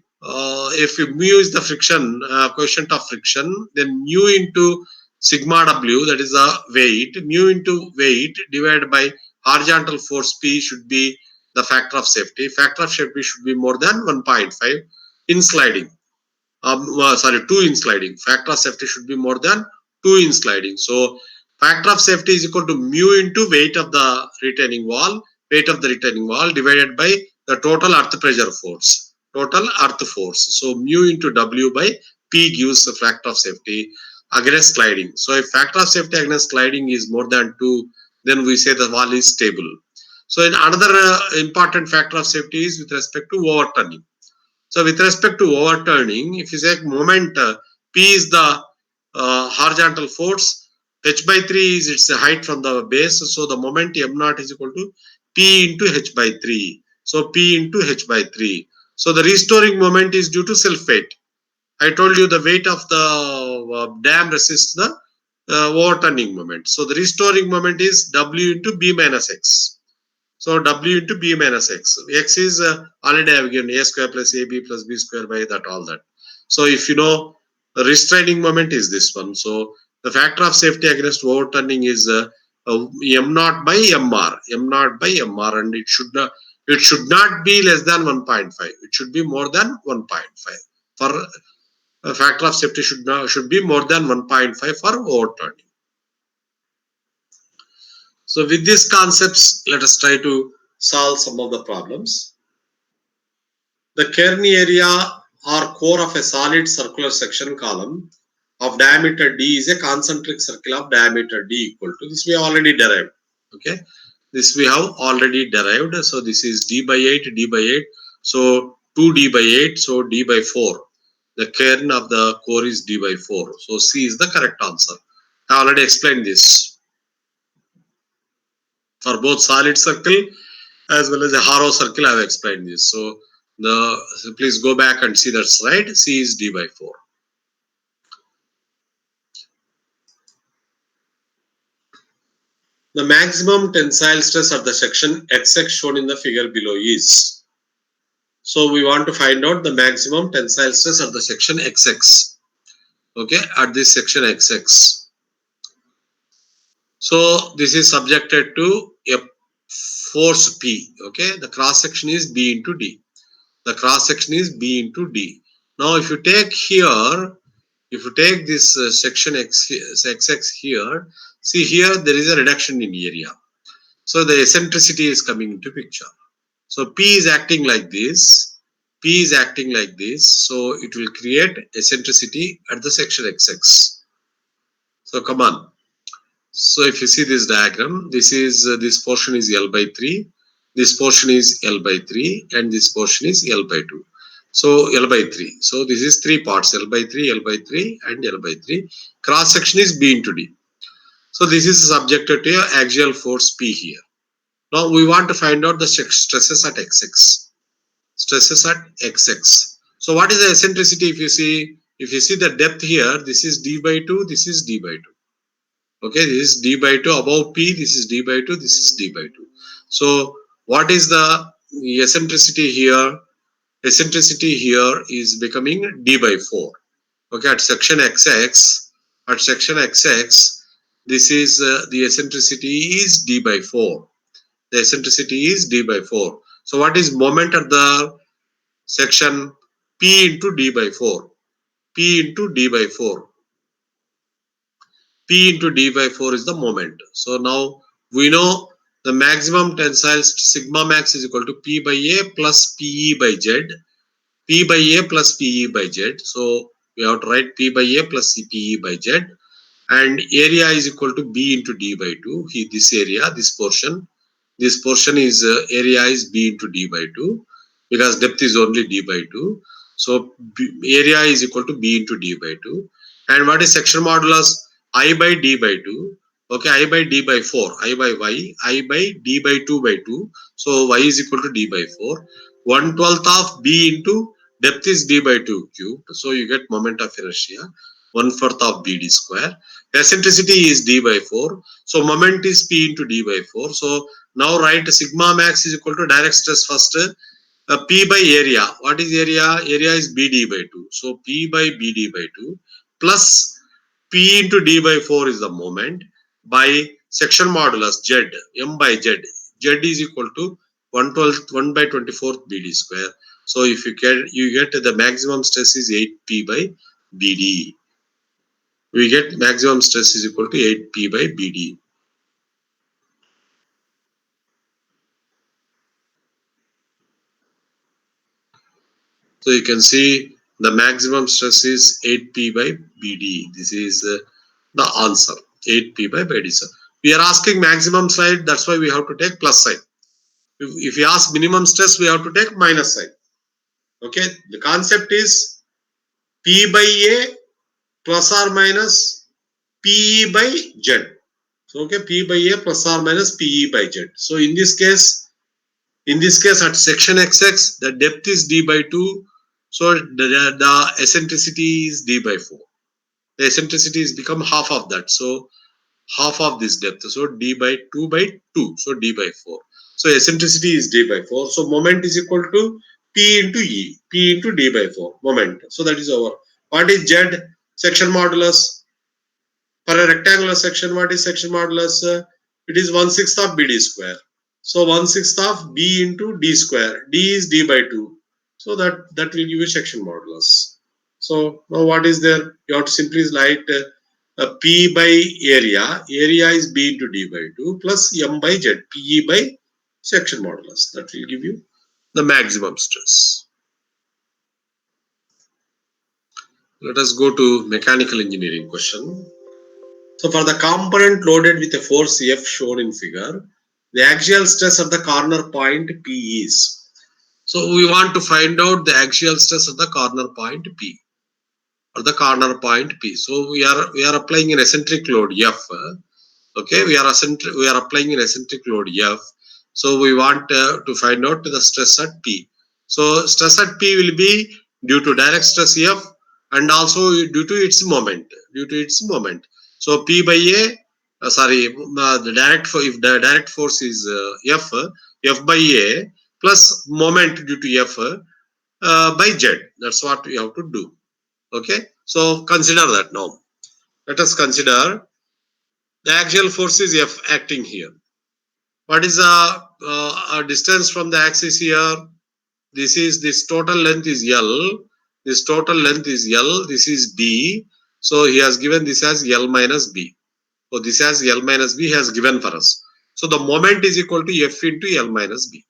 if mu is the friction coefficient of friction, then mu into sigma W, that is the weight, mu into weight divided by horizontal force P should be the factor of safety. Factor of safety should be more than 1.5 in sliding. 2 in sliding. Factor of safety should be more than 2 in sliding. So factor of safety is equal to mu into weight of the retaining wall divided by the total earth pressure force, so mu into W by P gives the factor of safety against sliding. So if factor of safety against sliding is more than 2, then we say the wall is stable. So in another important factor of safety is with respect to overturning. So with respect to overturning, if you say moment P is the horizontal force, H by 3 is its height from the base. So the moment M naught is equal to P into H by 3. So P into H by 3. So the restoring moment is due to self weight. I told you the weight of the dam resists the overturning moment. So the restoring moment is W into B minus X. So W into B minus X. X is already I have given A square plus AB plus B square by that, all that. So if you know, the restraining moment is this one. So the factor of safety against overturning is M naught by MR. And it should not be less than 1.5. It should be more than 1.5. For a factor of safety should be more than 1.5 for overturning. So with these concepts, let us try to solve some of the problems. The Kearney area or core of a solid circular section column of diameter D is a concentric circle of diameter D equal to, this we have already derived. Okay, this we have already derived. So this is D by 8. So 2D by 8. So D by 4. The cairn of the core is D by 4. So C is the correct answer. I already explained this for both solid circle as well as a hollow circle. I have explained this. So please go back and see that slide. C is D by 4. The maximum tensile stress at the section XX shown in the figure below is. So we want to find out the maximum tensile stress at the section XX. Okay, at this section XX. So this is subjected to a force P. Okay, the cross section is B into D. Now if you take here, if you take this section XX here, see here there is a reduction in area. So the eccentricity is coming into picture. So P is acting like this. So it will create eccentricity at the section XX. So come on. So if you see this diagram, this portion is L by 3, this portion is L by 3, and this portion is L by 2. So L by 3. So this is 3 parts, L by 3, L by 3, and L by 3. Cross section is B into D. So this is subjected to axial force P here. Now we want to find out the stresses at XX. So what is the eccentricity? If you see the depth here, this is D by 2, this is D by 2. Okay, this is D by 2 above P, this is D by 2, this is D by 2. So what is the eccentricity here? Eccentricity here is becoming D by 4. Okay, at section XX, This is the eccentricity is d by 4. The eccentricity is d by 4. So what is moment at the section? P into d by 4. P into d by 4. P into d by 4 is the moment. So now we know the maximum tensile sigma max is equal to P by A plus PE by Z. P by A plus PE by Z. So we have to write P by A plus PE by Z. And area is equal to B into D by 2. This area, this portion is area is B into D by 2 because depth is only D by 2. So area is equal to B into D by 2. And what is section modulus? I by D by 2. Okay, I by D by 4. I by Y. I by D by 2 by 2. So Y is equal to D by 4. 1/12 of B into depth is D by 2 cubed. So you get moment of inertia. 1/4 of BD square. Eccentricity is D by 4. So moment is P into D by 4. So now write sigma max is equal to direct stress first. P by area. What is area? Area is BD by 2. So P by BD by 2 plus P into D by 4 is the moment by section modulus Z, M by Z. Z is equal to 1 by 24th BD square. So if you get the maximum stress is 8P by BD. We get maximum stress is equal to 8P by BD. So you can see the maximum stress is 8P by BD. This is the answer, 8P by BD. So we are asking maximum side, that's why we have to take plus sign. If you ask minimum stress, we have to take minus sign. Okay, the concept is P by A plus or minus PE by Z. So okay, P by A plus or minus PE by Z. So in this case at section XX, the depth is D by 2. So the eccentricity is D by 4. The eccentricity is become half of that. So half of this depth. So D by 2 by 2. So D by 4. So eccentricity is D by 4. So moment is equal to P into E. P into D by 4. Moment. So that is our. What is Z? Section modulus. For a rectangular section, what is section modulus? It is 1/6 of BD square. So 1/6 of B into D square. D is D by 2. So that will give you section modulus. So now what is there? You have to simply write P by area. Area is B into D by 2 plus M by Z. PE by section modulus. That will give you the maximum stress. Let us go to mechanical engineering question. So for the component loaded with a force F shown in figure, the axial stress at the corner point P is. So we want to find out the axial stress at the corner point P or the corner point P. So we are applying an eccentric load F. Okay, we are applying an eccentric load F. So we want to find out the stress at P. So stress at P will be due to direct stress F and also due to its moment. Due to its moment. So P by A, the direct if the direct force is F, F by A plus moment due to F by Z. That's what we have to do. Okay, so consider that now. Let us consider the axial force is F acting here. What is the distance from the axis here? This total length is L. This total length is L. This is B. So he has given this as L minus B. So this as L minus B has given for us. So the moment is equal to F into L minus B.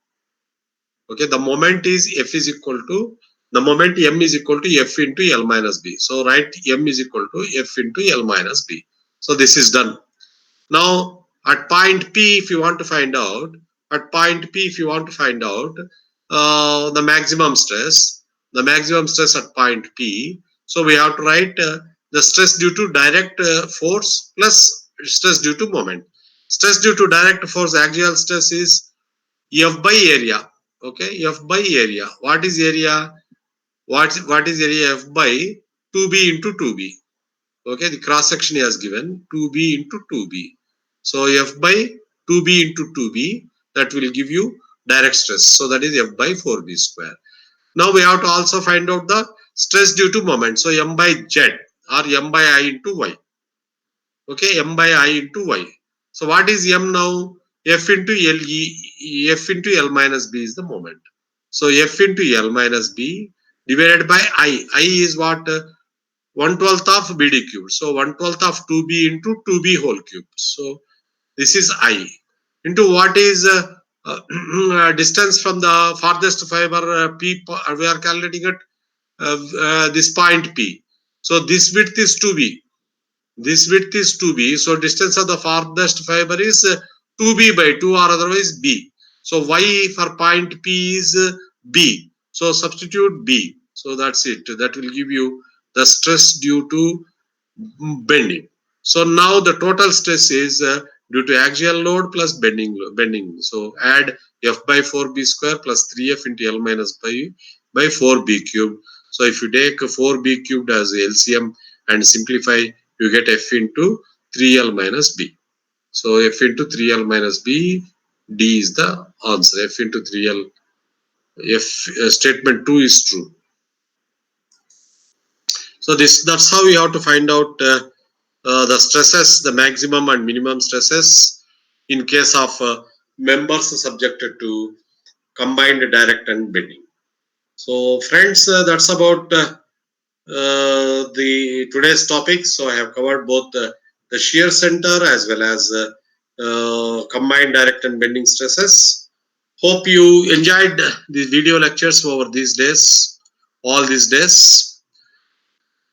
Okay, the moment is F is equal to the moment M is equal to F into L minus B. So write M is equal to F into L minus B. So this is done. Now, at point P, if you want to find out, the maximum stress at point P. So we have to write the stress due to direct force plus stress due to moment. Stress due to direct force, axial stress is F by area. Okay, F by area. What is area? What is area? F by 2B into 2B. Okay, the cross section is given 2B into 2B. So F by 2B into 2B, that will give you direct stress. So that is F by 4B square. Now we have to also find out the stress due to moment. So M by Z or M by I into Y. Okay, m by I into y. So what is m now? F into L F into L minus B is the moment. So F into L minus B divided by I. I is what? 1/12 of BD cubed. So 1/12 of 2B into 2B whole cube. So this is I into what is distance from the farthest fiber P. We are calculating at this point P. So this width is 2B. This width is 2B. So distance of the farthest fiber is 2B by 2 or otherwise B. So Y for point P is B. So substitute B. So that's it. That will give you the stress due to bending. So now the total stress is due to axial load plus bending. So add F by 4B square plus 3F into L minus by 4B cubed. So if you take 4B cubed as LCM and simplify, you get F into 3L minus B. So F into 3L minus B, D is the answer. F into 3L, F statement 2 is true. So that's how we have to find out the stresses, the maximum and minimum stresses in case of members subjected to combined direct and bending. So friends, that's about the today's topic. So I have covered both the shear center as well as combined direct and bending stresses. Hope you enjoyed these video lectures over these days, all these days.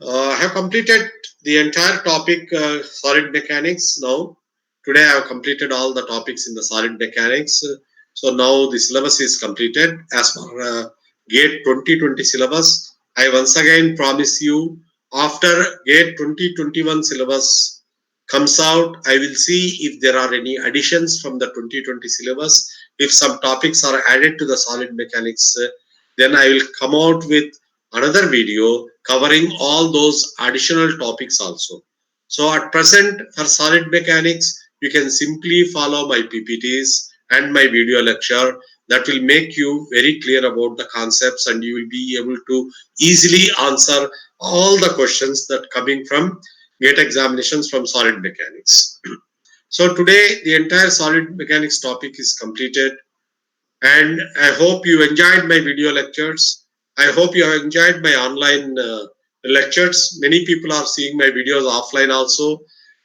I have completed the entire topic solid mechanics now. Today I have completed all the topics in the solid mechanics. So now the syllabus is completed as per GATE 2020 syllabus. I once again promise you, after GATE 2021 syllabus comes out, I will see if there are any additions from the 2020 syllabus. If some topics are added to the solid mechanics, then I will come out with another video covering all those additional topics also. So at present for solid mechanics, you can simply follow my PPTs and my video lecture. That will make you very clear about the concepts and you will be able to easily answer all the questions that coming from GATE examinations from solid mechanics. So today the entire solid mechanics topic is completed and I hope you enjoyed my video lectures. I hope you have enjoyed my online lectures. Many people are seeing my videos offline also.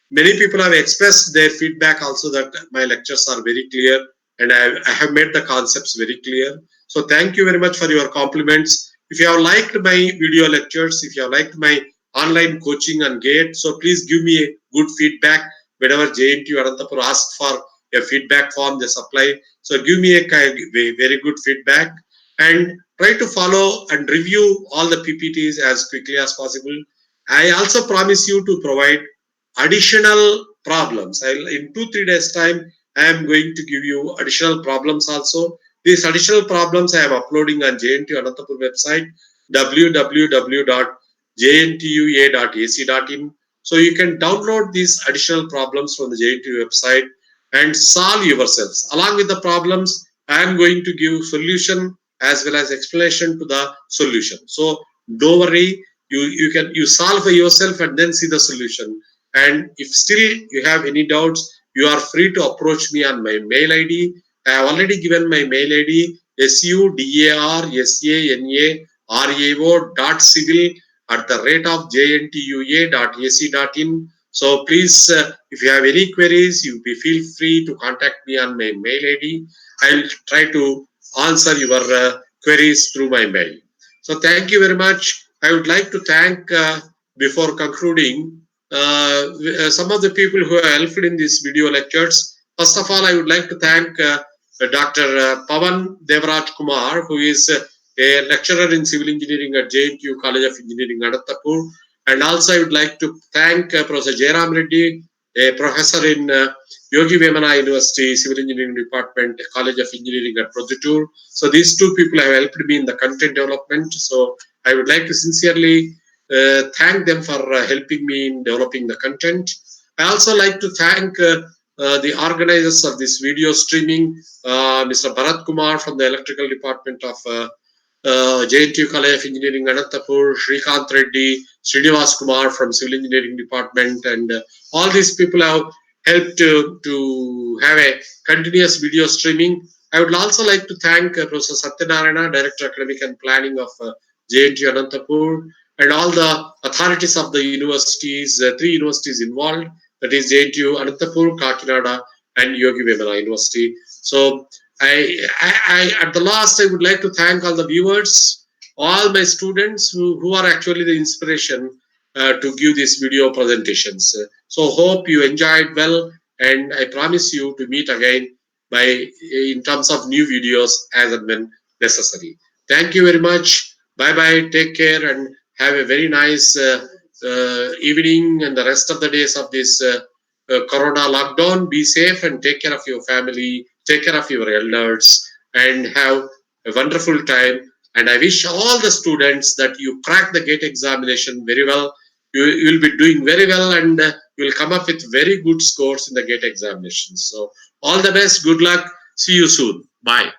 Many people have expressed their feedback also that my lectures are very clear and I have made the concepts very clear. So thank you very much for your compliments. If you have liked my video lectures, if you have liked my online coaching and GATE, so please give me a good feedback. Whenever JNTU Anantapur asks for a feedback form, they supply. So give me a very good feedback and try to follow and review all the PPTs as quickly as possible. I also promise you to provide additional problems. In 2-3 days time, I am going to give you additional problems also. These additional problems I am uploading on JNTU Anantapur website www.jntua.ac.in. So you can download these additional problems from the JNTU website and solve yourselves. Along with the problems, I am going to give solution as well as explanation to the solution. So don't worry, you solve for yourself and then see the solution. And if still you have any doubts, you are free to approach me on my mail ID. I have already given my mail ID sudarsana.civil@jntua.ac.in. So please, if you have any queries, you feel free to contact me on my mail ID. I will try to answer your queries through my mail. So thank you very much. I would like to thank, before concluding, some of the people who have helped in these video lectures. First of all, I would like to thank Dr. Pavan Devraj Kumar, who is a lecturer in civil engineering at JNTU College of Engineering, Anantapur. And also, I would like to thank Professor Jairam Reddy, a professor in Yogi Vemana University Civil Engineering Department, College of Engineering at Produttur. So these two people have helped me in the content development. So I would like to sincerely thank them for helping me in developing the content. I also like to thank the organizers of this video streaming, Mr. Bharat Kumar from the electrical department of JNTU College of Engineering, Anantapur, Srikanth Reddy, Srinivas Kumar from Civil Engineering Department, and all these people have helped to have a continuous video streaming. I would also like to thank Professor Satyanarayana, Director Academic and Planning of JNTU Anantapur, and all the authorities of the universities, three universities involved, that is JNTU Anantapur, Kakinada, and Yogi Vemana University. So at the last, I would like to thank all the viewers, all my students who are actually the inspiration to give these video presentations. So hope you enjoyed well, and I promise you to meet again by in terms of new videos as and when necessary. Thank you very much. Bye bye. Take care and have a very nice evening and the rest of the days of this Corona lockdown. Be safe and take care of your family, take care of your elders, and have a wonderful time. And I wish all the students that you crack the GATE examination very well. You will be doing very well, and you will come up with very good scores in the GATE examinations. So, all the best. Good luck. See you soon. Bye.